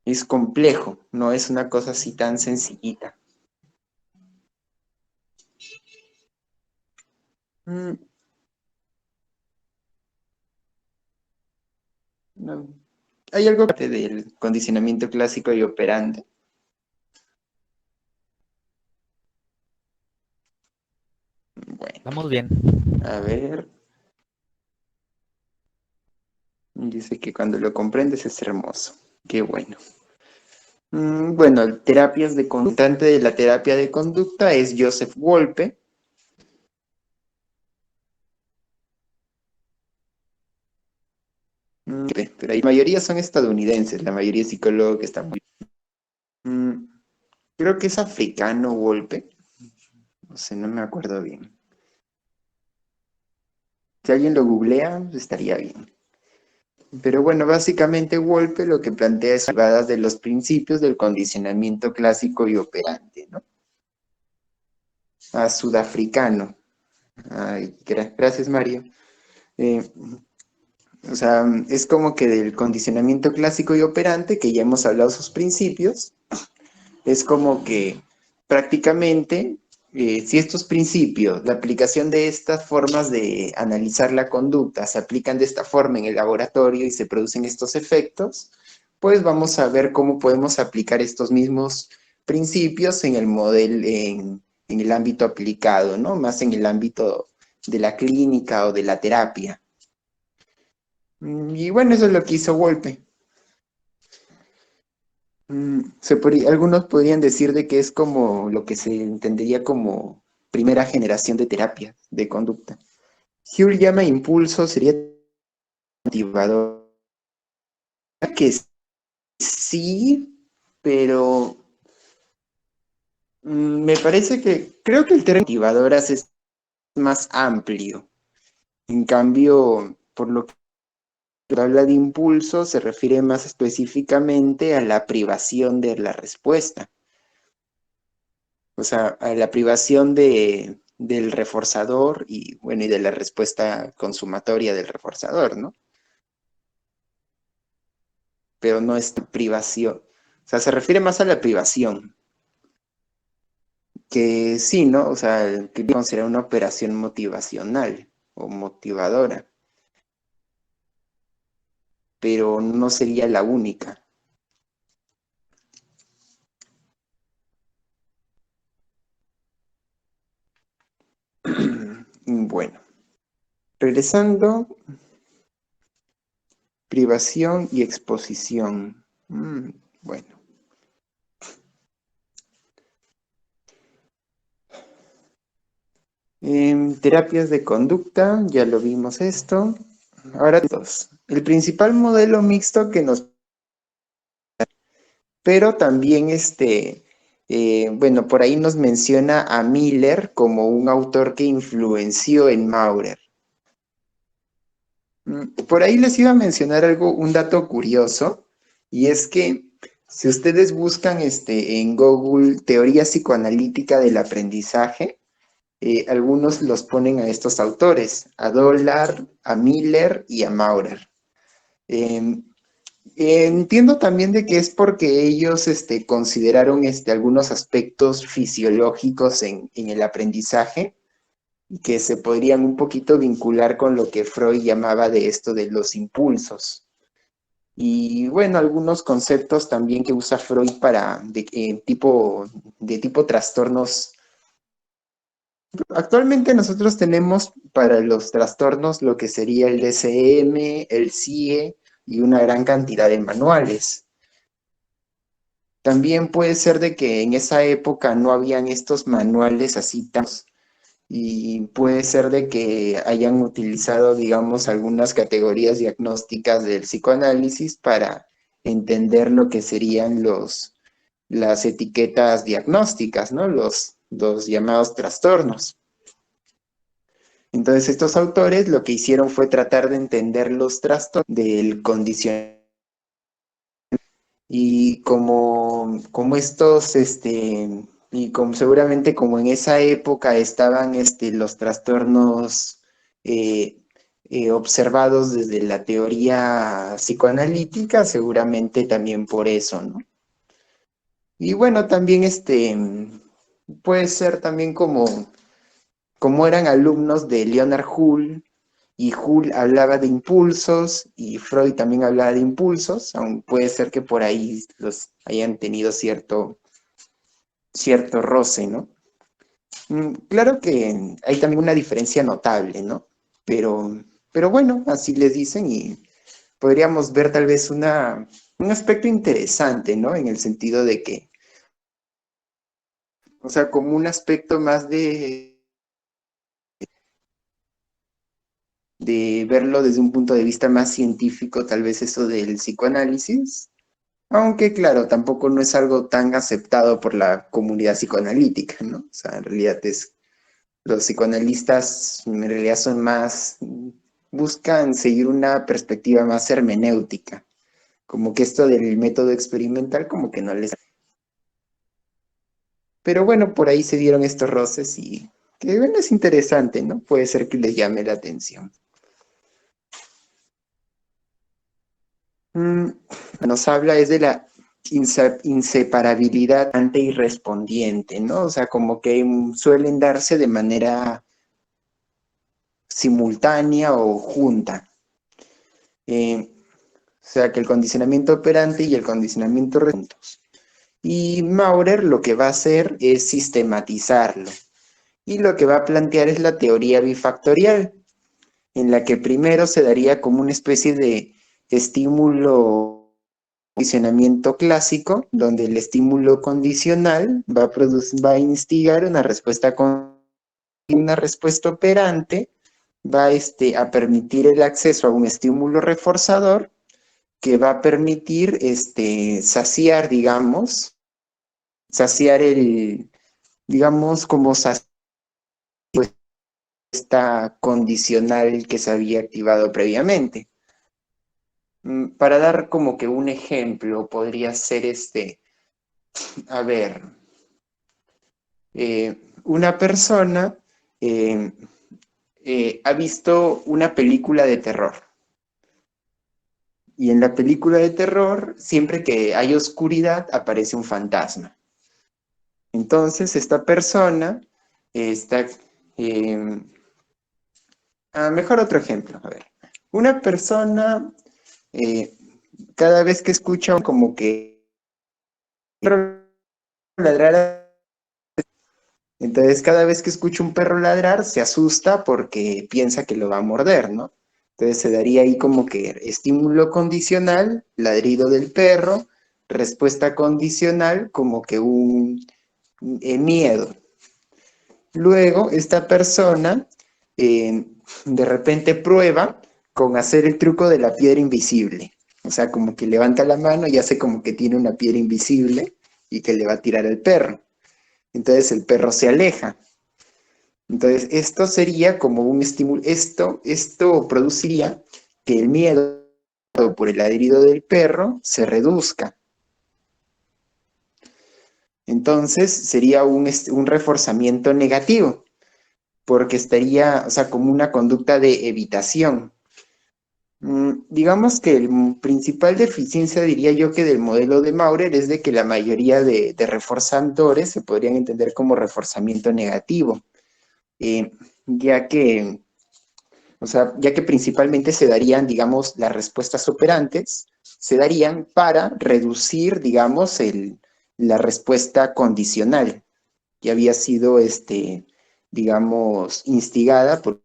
es complejo, no es una cosa así tan sencillita. No. ¿Hay algo aparte del condicionamiento clásico y operante? Bueno, Vamos bien. a ver. Dice que cuando lo comprendes es hermoso. Qué bueno. Bueno, terapias de constante de la terapia de conducta es Joseph Wolpe. Pero la mayoría son estadounidenses, la mayoría de psicólogos que están muy... Creo que es africano Wolpe. No sé, no me acuerdo bien. Si alguien lo googlea, estaría bien. Pero bueno, básicamente Wolpe lo que plantea es derivadas de los principios del condicionamiento clásico y operante, ¿no? Sudafricano. Ay, gracias, Mario. O sea, es como que del condicionamiento clásico y operante, que ya hemos hablado sus principios, es como que prácticamente, si estos principios, la aplicación de estas formas de analizar la conducta se aplican de esta forma en el laboratorio y se producen estos efectos, pues vamos a ver cómo podemos aplicar estos mismos principios en el modelo, en el ámbito aplicado, ¿no? Más en el ámbito de la clínica o de la terapia. Y bueno, eso es lo que hizo Wolpe. Algunos podrían decir de que es como lo que se entendería como primera generación de terapia de conducta. Hull llama impulso, sería motivador. Que sí, pero me parece que creo que el término motivadoras es más amplio. En cambio, por lo que habla de impulso, se refiere más específicamente a la privación de la respuesta. O sea, a la privación del reforzador y, bueno, y de la respuesta consumatoria del reforzador, ¿no? Pero no es privación. O sea, se refiere más a la privación. Que sí, ¿no? O sea, que considera una operación motivacional o motivadora. pero no sería la única. Bueno, regresando, privación y exposición. Bueno. Terapias de conducta, ya lo vimos esto. Ahora, el principal modelo mixto que nos... Pero también, bueno, por ahí nos menciona a Miller como un autor que influenció en Maurer. Por ahí les iba a mencionar un dato curioso, y es que si ustedes buscan en Google teoría psicoanalítica del aprendizaje, algunos los ponen a estos autores, a Dollard, a Miller y a Maurer. Entiendo también de que es porque ellos consideraron algunos aspectos fisiológicos en el aprendizaje que se podrían un poquito vincular con lo que Freud llamaba de esto de los impulsos. Y bueno, algunos conceptos también que usa Freud de tipo trastornos. Actualmente nosotros tenemos para los trastornos lo que sería el DSM, el CIE y una gran cantidad de manuales. También puede ser de que en esa época no habían estos manuales así tan... Y puede ser de que hayan utilizado, digamos, algunas categorías diagnósticas del psicoanálisis para entender lo que serían las etiquetas diagnósticas, ¿no? Los llamados trastornos. Entonces, estos autores lo que hicieron fue tratar de entender los trastornos del condicionamiento. Y como estos, y como seguramente como en esa época estaban los trastornos observados desde la teoría psicoanalítica, seguramente también por eso, ¿no? Y bueno, también puede ser también como eran alumnos de Leonard Hull, y Hull hablaba de impulsos, y Freud también hablaba de impulsos, aunque puede ser que por ahí los hayan tenido cierto roce, ¿no? Claro que hay también una diferencia notable, ¿no? Pero bueno, así les dicen, y podríamos ver tal vez un aspecto interesante, ¿no? En el sentido de que, o sea, como un aspecto más de verlo desde un punto de vista más científico, tal vez eso del psicoanálisis, aunque claro, tampoco no es algo tan aceptado por la comunidad psicoanalítica, ¿no? O sea, en realidad los psicoanalistas en realidad son más, buscan seguir una perspectiva más hermenéutica, como que esto del método experimental como que no les... Pero bueno, por ahí se dieron estos roces y que bueno, es interesante, ¿no? Puede ser que les llame la atención. Nos habla es de la inseparabilidad ante y respondiente, ¿no? O sea, como que suelen darse de manera simultánea o junta. O sea, que el condicionamiento operante y el condicionamiento juntos. Y Maurer lo que va a hacer es sistematizarlo. Y lo que va a plantear es la teoría bifactorial, en la que primero se daría como una especie de estímulo condicionamiento clásico, donde el estímulo condicional va a instigar una respuesta operante, va a permitir el acceso a un estímulo reforzador que va a permitir saciar, digamos, digamos, como saciar esta condicional que se había activado previamente. Para dar como que un ejemplo, podría ser a ver, una persona ha visto una película de terror. Y en la película de terror, siempre que hay oscuridad, aparece un fantasma. Entonces, esta persona está... mejor otro ejemplo, a ver. Una persona cada vez que escucha como que ladrar, entonces cada vez que escucha un perro ladrar se asusta porque piensa que lo va a morder, ¿no? Entonces se daría ahí como que estímulo condicional, ladrido del perro, respuesta condicional, como que un miedo. Luego esta persona de repente prueba con hacer el truco de la piedra invisible. O sea, como que levanta la mano y hace como que tiene una piedra invisible y que le va a tirar al perro. Entonces el perro se aleja. Entonces esto sería como un estímulo. Esto produciría que el miedo por el ladrido del perro se reduzca. Entonces sería un reforzamiento negativo, porque estaría, o sea, como una conducta de evitación. Digamos que el principal deficiencia, diría yo, que del modelo de Maurer es de que la mayoría de reforzadores se podrían entender como reforzamiento negativo, eh, ya que, o sea, ya que principalmente se darían, digamos, las respuestas operantes, se darían para reducir, digamos, la respuesta condicional, que había sido, digamos, instigada por...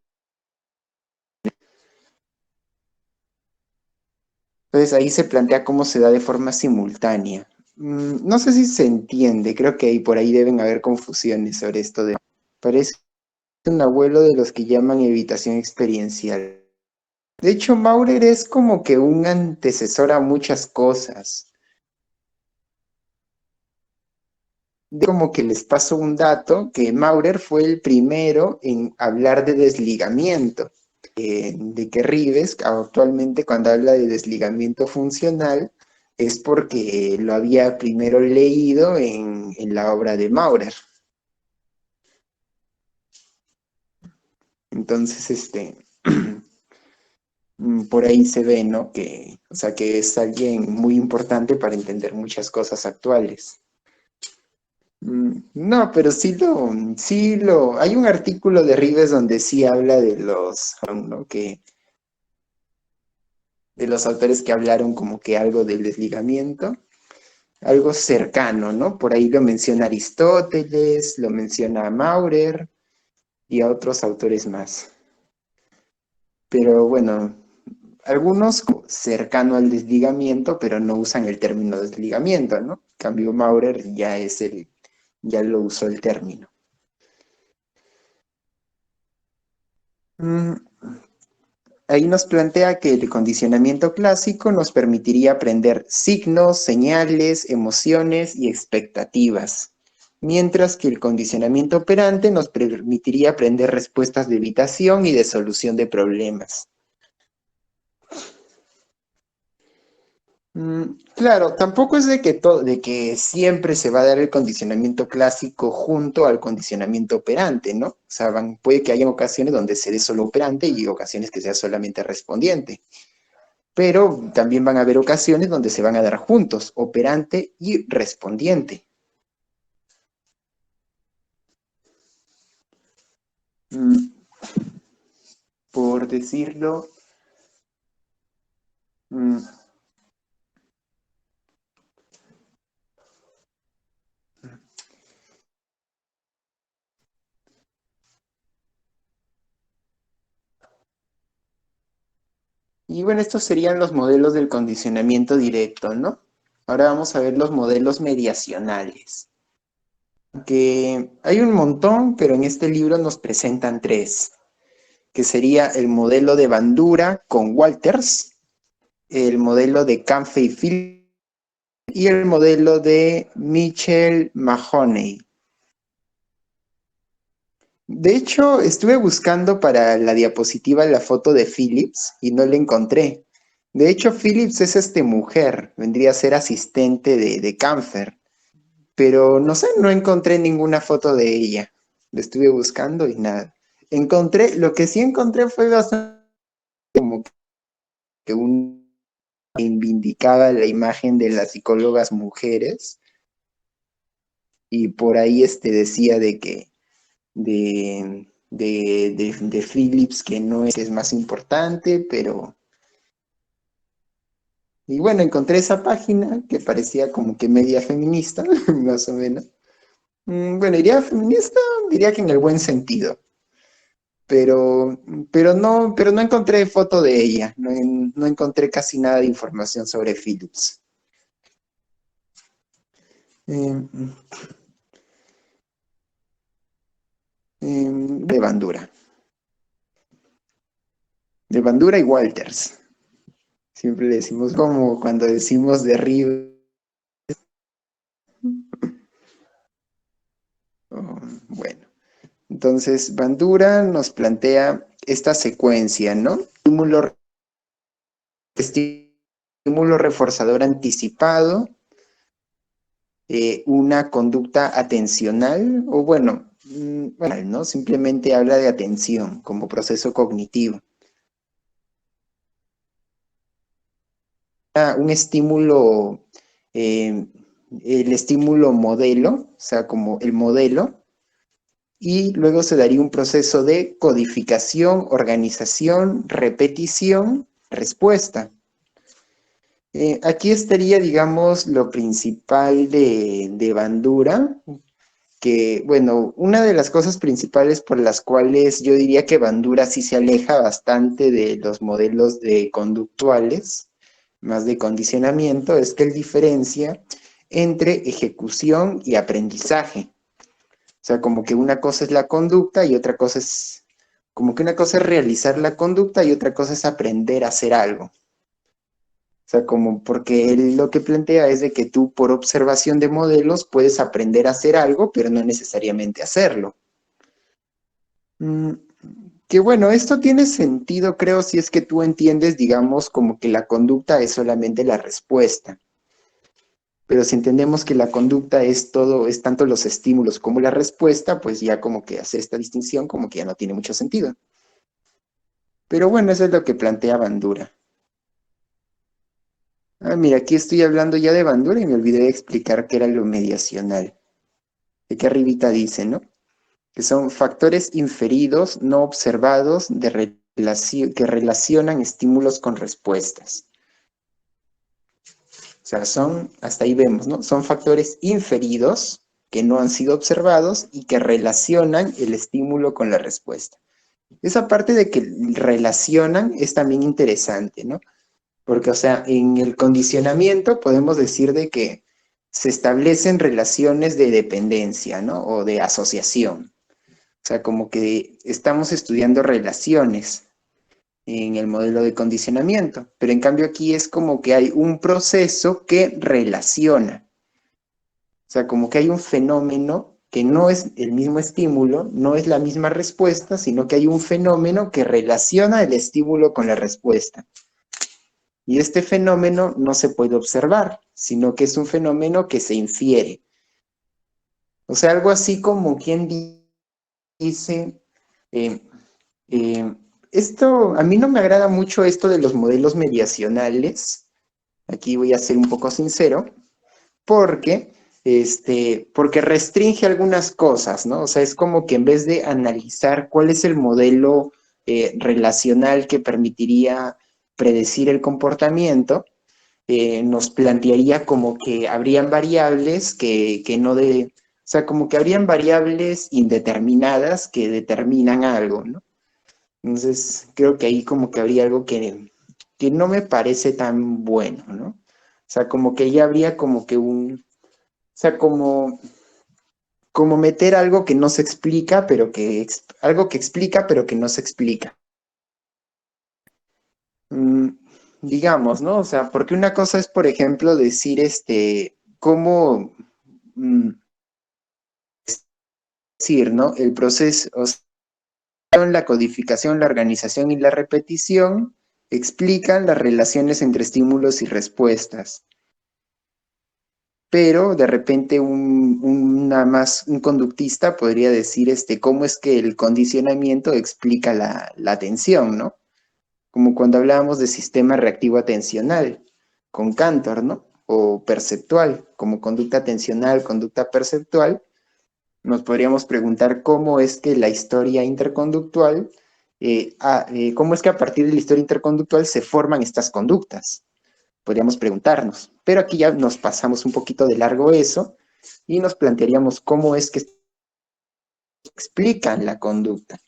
Entonces ahí se plantea cómo se da de forma simultánea. No sé si se entiende, creo que por ahí deben haber confusiones sobre esto de... Parece un abuelo de los que llaman evitación experiencial. De hecho, Maurer es como que un antecesor a muchas cosas. Como que les paso un dato, que Maurer fue el primero en hablar de desligamiento. De que Rives actualmente cuando habla de desligamiento funcional es porque lo había primero leído en la obra de Maurer. Entonces, por ahí se ve, ¿no? Que, o sea, que es alguien muy importante para entender muchas cosas actuales. No, pero hay un artículo de Rives donde sí habla de los, ¿no? De los autores que hablaron como que algo del desligamiento, algo cercano, ¿no? Por ahí lo menciona Aristóteles, lo menciona Maurer y a otros autores más. Pero bueno, algunos cercano al desligamiento, pero no usan el término desligamiento, ¿no? En cambio, Maurer ya lo usó el término. Ahí nos plantea que el condicionamiento clásico nos permitiría aprender signos, señales, emociones y expectativas, mientras que el condicionamiento operante nos permitiría aprender respuestas de evitación y de solución de problemas. Claro, tampoco es de que siempre se va a dar el condicionamiento clásico junto al condicionamiento operante, ¿no? O sea, puede que haya ocasiones donde se dé solo operante y ocasiones que sea solamente respondiente. Pero también van a haber ocasiones donde se van a dar juntos, operante y respondiente. Por decirlo... Y bueno, estos serían los modelos del condicionamiento directo, ¿no? Ahora vamos a ver los modelos mediacionales. Que hay un montón, pero en este libro nos presentan 3, que sería el modelo de Bandura con Walters, el modelo de Canfe y Phillips y el modelo de Mitchell Mahoney. De hecho, estuve buscando para la diapositiva la foto de Phillips y no la encontré. De hecho, Phillips es mujer, vendría a ser asistente de Canfer, pero no sé, no encontré ninguna foto de ella. La estuve buscando y nada. Lo que sí encontré fue bastante como que reivindicaba la imagen de las psicólogas mujeres y por ahí decía de que de Phillips que no es más importante, pero Y bueno, encontré esa página que parecía como que media feminista, más o menos. Bueno, diría feminista, diría que en el buen sentido. Pero, pero no encontré foto de ella, no encontré casi nada de información sobre Phillips. De Bandura. De Bandura y Walters. Siempre le decimos como cuando decimos de River. Bueno, entonces Bandura nos plantea esta secuencia, ¿no? Estímulo reforzador anticipado, una conducta atencional, o bueno, ¿no? Simplemente habla de atención como proceso cognitivo. Un estímulo, el estímulo modelo, o sea, como el modelo, y luego se daría un proceso de codificación, organización, repetición, respuesta. Aquí estaría, digamos, lo principal de Bandura, que, bueno, una de las cosas principales por las cuales yo diría que Bandura sí se aleja bastante de los modelos de conductuales, más de condicionamiento, es que él diferencia entre ejecución y aprendizaje. O sea, como que una cosa es la conducta y otra cosa es, como que una cosa es realizar la conducta y otra cosa es aprender a hacer algo. O sea, como porque él lo que plantea es de que tú por observación de modelos puedes aprender a hacer algo, pero no necesariamente hacerlo. Que bueno, esto tiene sentido, creo, si es que tú entiendes, digamos, como que la conducta es solamente la respuesta. Pero si entendemos que la conducta es todo, es tanto los estímulos como la respuesta, pues ya como que hacer esta distinción como que ya no tiene mucho sentido. Pero bueno, eso es lo que plantea Bandura. Ah, mira, aquí estoy hablando ya de Bandura y me olvidé de explicar qué era lo mediacional. Aquí arribita dice, ¿no? Que son factores inferidos no observados que relacionan estímulos con respuestas. O sea, hasta ahí vemos, ¿no? Son factores inferidos que no han sido observados y que relacionan el estímulo con la respuesta. Esa parte de que relacionan es también interesante, ¿no? Porque, o sea, en el condicionamiento podemos decir de que se establecen relaciones de dependencia, ¿no? O de asociación. O sea, como que estamos estudiando relaciones en el modelo de condicionamiento, pero en cambio aquí es como que hay un proceso que relaciona. O sea, como que hay un fenómeno que no es el mismo estímulo, no es la misma respuesta, sino que hay un fenómeno que relaciona el estímulo con la respuesta. Y este fenómeno no se puede observar, sino que es un fenómeno que se infiere. O sea, algo así como quien dice, esto, a mí no me agrada mucho esto de los modelos mediacionales, aquí voy a ser un poco sincero, porque restringe algunas cosas, ¿no? O sea, es como que en vez de analizar cuál es el modelo relacional que permitiría predecir el comportamiento, nos plantearía como que habrían variables que no o sea, como que habrían variables indeterminadas que determinan algo, ¿no? Entonces, creo que ahí como que habría algo que no me parece tan bueno, ¿no? O sea, como que ya habría como que o sea, como meter algo que no se explica, pero algo que explica, pero que no se explica. Digamos, ¿no? O sea, porque una cosa es, por ejemplo, decir, cómo decir, ¿no? El proceso, o sea, la codificación, la organización y la repetición explican las relaciones entre estímulos y respuestas. Pero de repente un conductista podría decir cómo es que el condicionamiento explica la atención, ¿no? Como cuando hablábamos de sistema reactivo atencional con Cantor, ¿no? O perceptual, como conducta atencional, conducta perceptual, nos podríamos preguntar cómo es que la historia interconductual, cómo es que a partir de la historia interconductual se forman estas conductas. podríamos preguntarnos. Pero aquí ya nos pasamos un poquito de largo eso y nos plantearíamos cómo es que explican la conducta.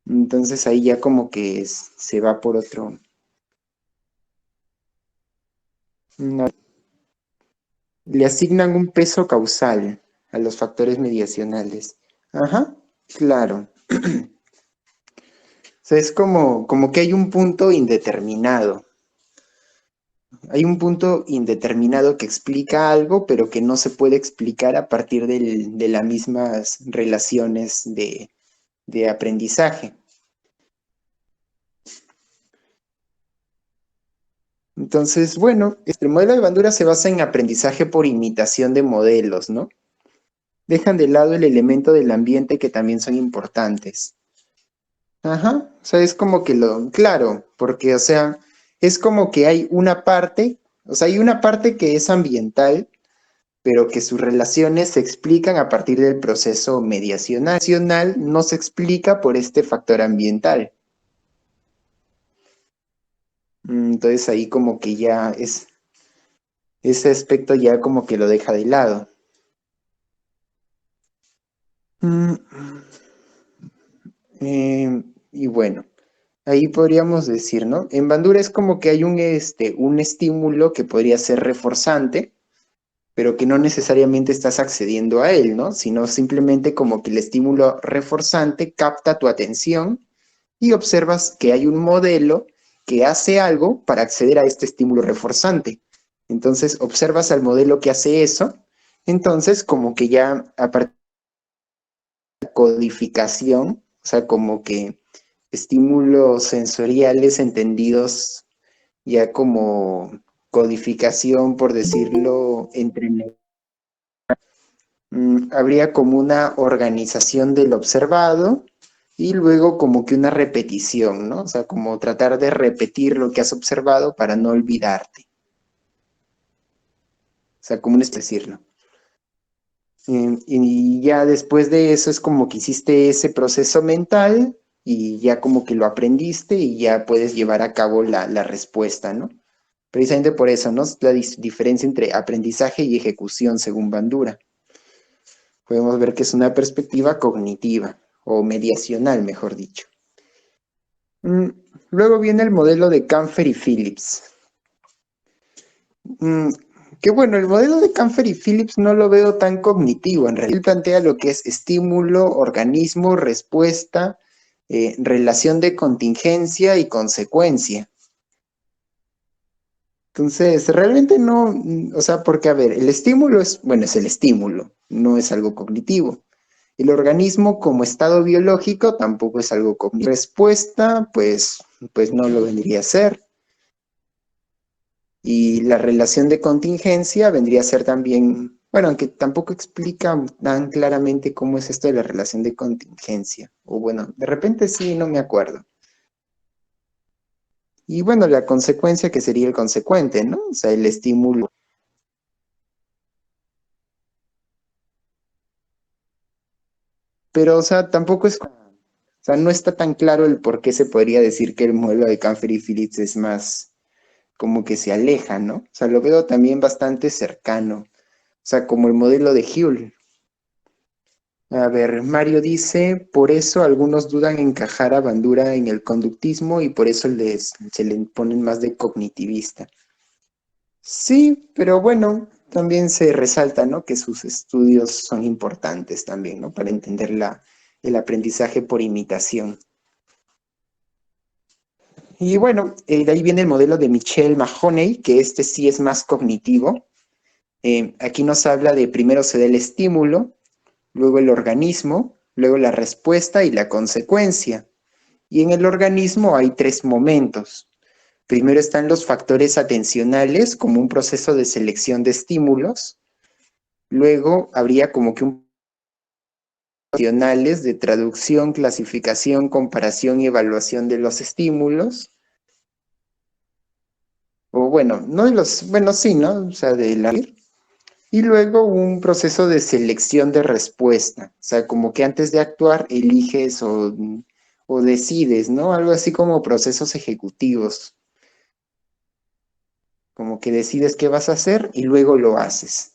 Entonces ahí ya como que se va por otro. No. Le asignan un peso causal a los factores mediacionales. Ajá, claro. O sea, es como que hay un punto indeterminado. Hay un punto indeterminado que explica algo, pero que no se puede explicar a partir de las mismas relaciones de aprendizaje. Entonces, bueno, el modelo de Bandura se basa en aprendizaje por imitación de modelos, ¿no? Dejan de lado el elemento del ambiente que también son importantes. Ajá, o sea, es como que claro, porque, o sea, es como que hay una parte, o sea, hay una parte que es ambiental, pero que sus relaciones se explican a partir del proceso mediacional. No se explica por este factor ambiental. Entonces ahí como que ya ese aspecto ya como que lo deja de lado. Y bueno, ahí podríamos decir, ¿no? En Bandura es como que hay un estímulo que podría ser reforzante, pero que no necesariamente estás accediendo a él, ¿no? Sino simplemente como que el estímulo reforzante capta tu atención y observas que hay un modelo que hace algo para acceder a este estímulo reforzante. Entonces observas al modelo que hace eso, entonces como que ya a partir de la codificación, o sea, como que estímulos sensoriales entendidos ya como codificación, por decirlo, habría como una organización del observado y luego como que una repetición, ¿no? O sea, como tratar de repetir lo que has observado para no olvidarte. O sea, como decirlo. Y ya después de eso es como que hiciste ese proceso mental y ya como que lo aprendiste y ya puedes llevar a cabo la respuesta, ¿no? Precisamente por eso, ¿no? La diferencia entre aprendizaje y ejecución según Bandura. Podemos ver que es una perspectiva cognitiva o mediacional, mejor dicho. Luego viene el modelo de Canfer y Phillips. Que bueno, el modelo de Canfer y Phillips no lo veo tan cognitivo. En realidad, él plantea lo que es estímulo, organismo, respuesta, relación de contingencia y consecuencia. Entonces, realmente no, o sea, porque a ver, el estímulo es el estímulo, no es algo cognitivo. El organismo como estado biológico tampoco es algo cognitivo. Respuesta, pues no lo vendría a ser. Y la relación de contingencia vendría a ser también, bueno, aunque tampoco explica tan claramente cómo es esto de la relación de contingencia. O bueno, de repente sí, no me acuerdo. Y bueno, la consecuencia que sería el consecuente, ¿no? O sea, el estímulo. Pero, o sea, tampoco es, o sea, no está tan claro el por qué se podría decir que el modelo de Canfer y Phillips es más, como que se aleja, ¿no? O sea, lo veo también bastante cercano. O sea, como el modelo de Huel. A ver, Mario dice, por eso algunos dudan en encajar a Bandura en el conductismo y por eso se le ponen más de cognitivista. Sí, pero bueno, también se resalta, ¿no? Que sus estudios son importantes también, ¿no? Para entender el aprendizaje por imitación. Y bueno, de ahí viene el modelo de Michel Mahoney, que este sí es más cognitivo. Aquí nos habla de primero se da el estímulo, luego el organismo, luego la respuesta y la consecuencia. Y en el organismo hay 3 momentos. Primero están los factores atencionales, como un proceso de selección de estímulos. Luego habría como que un de traducción, clasificación, comparación y evaluación de los estímulos. O bueno, no de los, bueno, sí, ¿no? O sea, de la... Y luego un proceso de selección de respuesta. O sea, como que antes de actuar eliges o decides, ¿no? Algo así como procesos ejecutivos. como que decides qué vas a hacer y luego lo haces.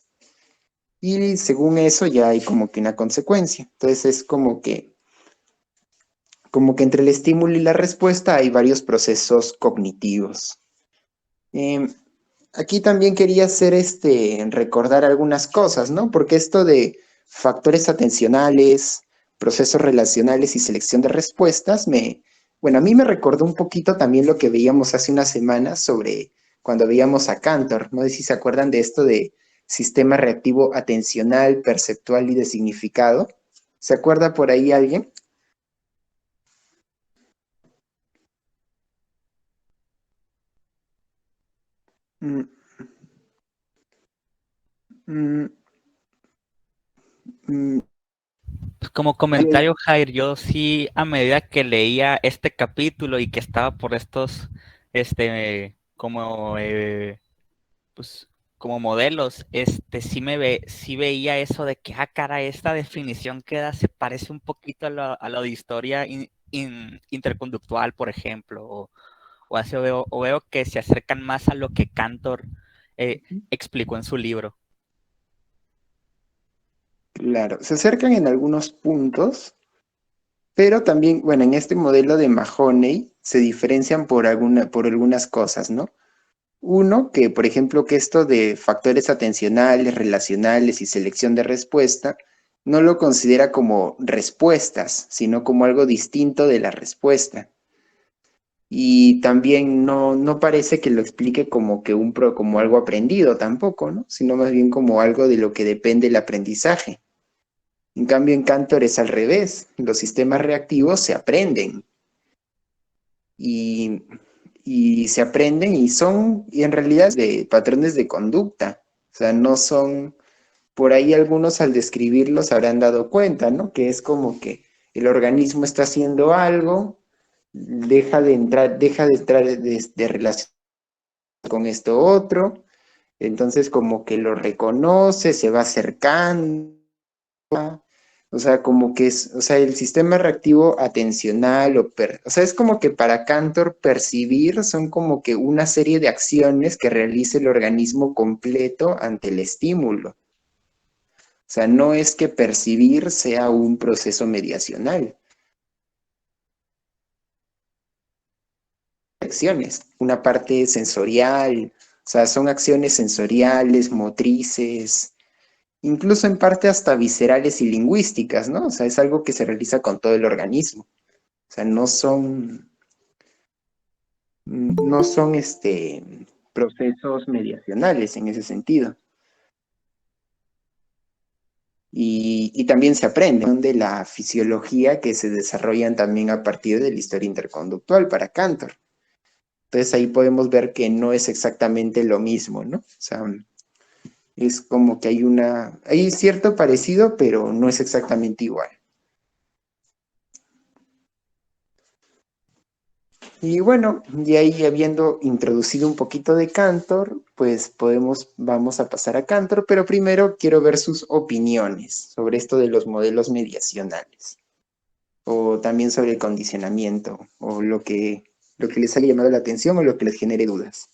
Y según eso ya hay como que una consecuencia. Entonces es como que entre el estímulo y la respuesta hay varios procesos cognitivos. Aquí también quería hacer recordar algunas cosas, ¿no? Porque esto de factores atencionales, procesos relacionales y selección de respuestas, bueno, a mí me recordó un poquito también lo que veíamos hace unas semanas sobre cuando veíamos a Cantor. No sé si se acuerdan de esto de sistema reactivo atencional, perceptual y de significado. ¿Se acuerda por ahí alguien? Mm, mm, mm, Pues como comentario, Jair, yo sí, a medida que leía este capítulo y que estaba por estos, como, pues, como modelos, sí veía eso de que, cara, esta definición que da se parece un poquito a lo de historia interconductual, por ejemplo, o así o veo que se acercan más a lo que Cantor explicó en su libro. Claro, se acercan en algunos puntos, pero también, bueno, en este modelo de Mahoney se diferencian por algunas cosas, ¿no? Uno, que por ejemplo que esto de factores atencionales, relacionales y selección de respuesta, no lo considera como respuestas, sino como algo distinto de la respuesta. Y también no parece que lo explique como que como algo aprendido tampoco, ¿no? Sino más bien como algo de lo que depende el aprendizaje. En cambio, en Cantor es al revés. Los sistemas reactivos se aprenden y, y se aprenden y en realidad de patrones de conducta. O sea, no son, por ahí algunos al describirlos se habrán dado cuenta, ¿no? Que es como que el organismo está haciendo algo, deja de entrar de relación con esto otro, entonces como que lo reconoce, se va acercando. O sea, como que es, o sea, el sistema reactivo atencional, o sea, es como que para Cantor percibir son como que una serie de acciones que realiza el organismo completo ante el estímulo. O sea, no es que percibir sea un proceso mediacional. Acciones, una parte sensorial, o sea, son acciones sensoriales, motrices, incluso en parte hasta viscerales y lingüísticas, ¿no? O sea, es algo que se realiza con todo el organismo. O sea, no son procesos mediacionales en ese sentido. Y también se aprende de la fisiología que se desarrollan también a partir de la historia interconductual para Cantor. Entonces ahí podemos ver que no es exactamente lo mismo, ¿no? O sea, es como que hay cierto parecido, pero no es exactamente igual. Y bueno, y ahí habiendo introducido un poquito de Cantor, pues vamos a pasar a Cantor, pero primero quiero ver sus opiniones sobre esto de los modelos mediacionales, o también sobre el condicionamiento, o lo que les haya llamado la atención o lo que les genere dudas.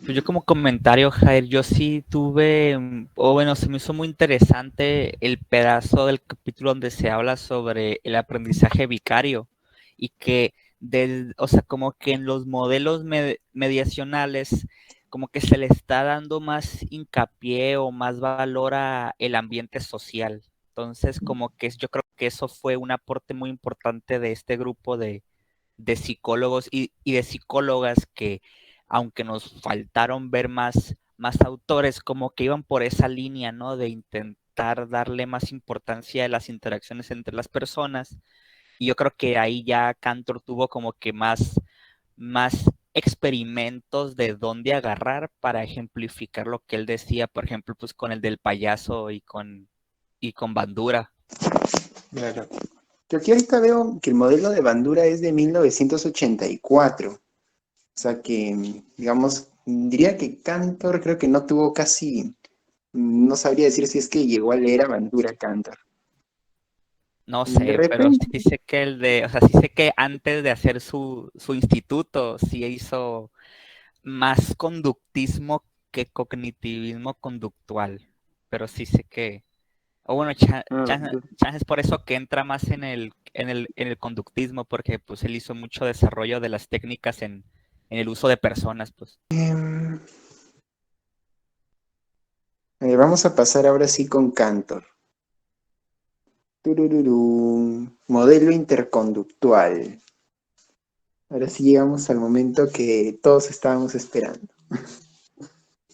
Pues yo como comentario, Jair, yo sí tuve, o bueno, se me hizo muy interesante el pedazo del capítulo donde se habla sobre el aprendizaje vicario y que, o sea, como que en los modelos mediacionales, como que se le está dando más hincapié o más valor a el ambiente social. Entonces, como que yo creo que eso fue un aporte muy importante de este grupo de psicólogos y de psicólogas que, aunque nos faltaron ver más autores, como que iban por esa línea, ¿no? De intentar darle más importancia a las interacciones entre las personas. Y yo creo que ahí ya Cantor tuvo como que más experimentos de dónde agarrar para ejemplificar lo que él decía, por ejemplo, pues con el del payaso y con Bandura. Claro. Yo aquí ahorita veo que el modelo de Bandura es de 1984. O sea que, digamos, diría que Cantor creo que no tuvo casi, no sabría decir si es que llegó a leer a Bandura Cantor. No De sé, pero repente, sí sé que o sea, sí sé que antes de hacer su instituto, sí hizo más conductismo que cognitivismo conductual. Pero sí sé que, o bueno, chance es por eso que entra más en el conductismo, porque pues él hizo mucho desarrollo de las técnicas en el uso de personas, pues. vamos a pasar ahora sí con Cantor. Turururú, modelo interconductual. Ahora sí llegamos al momento que todos estábamos esperando.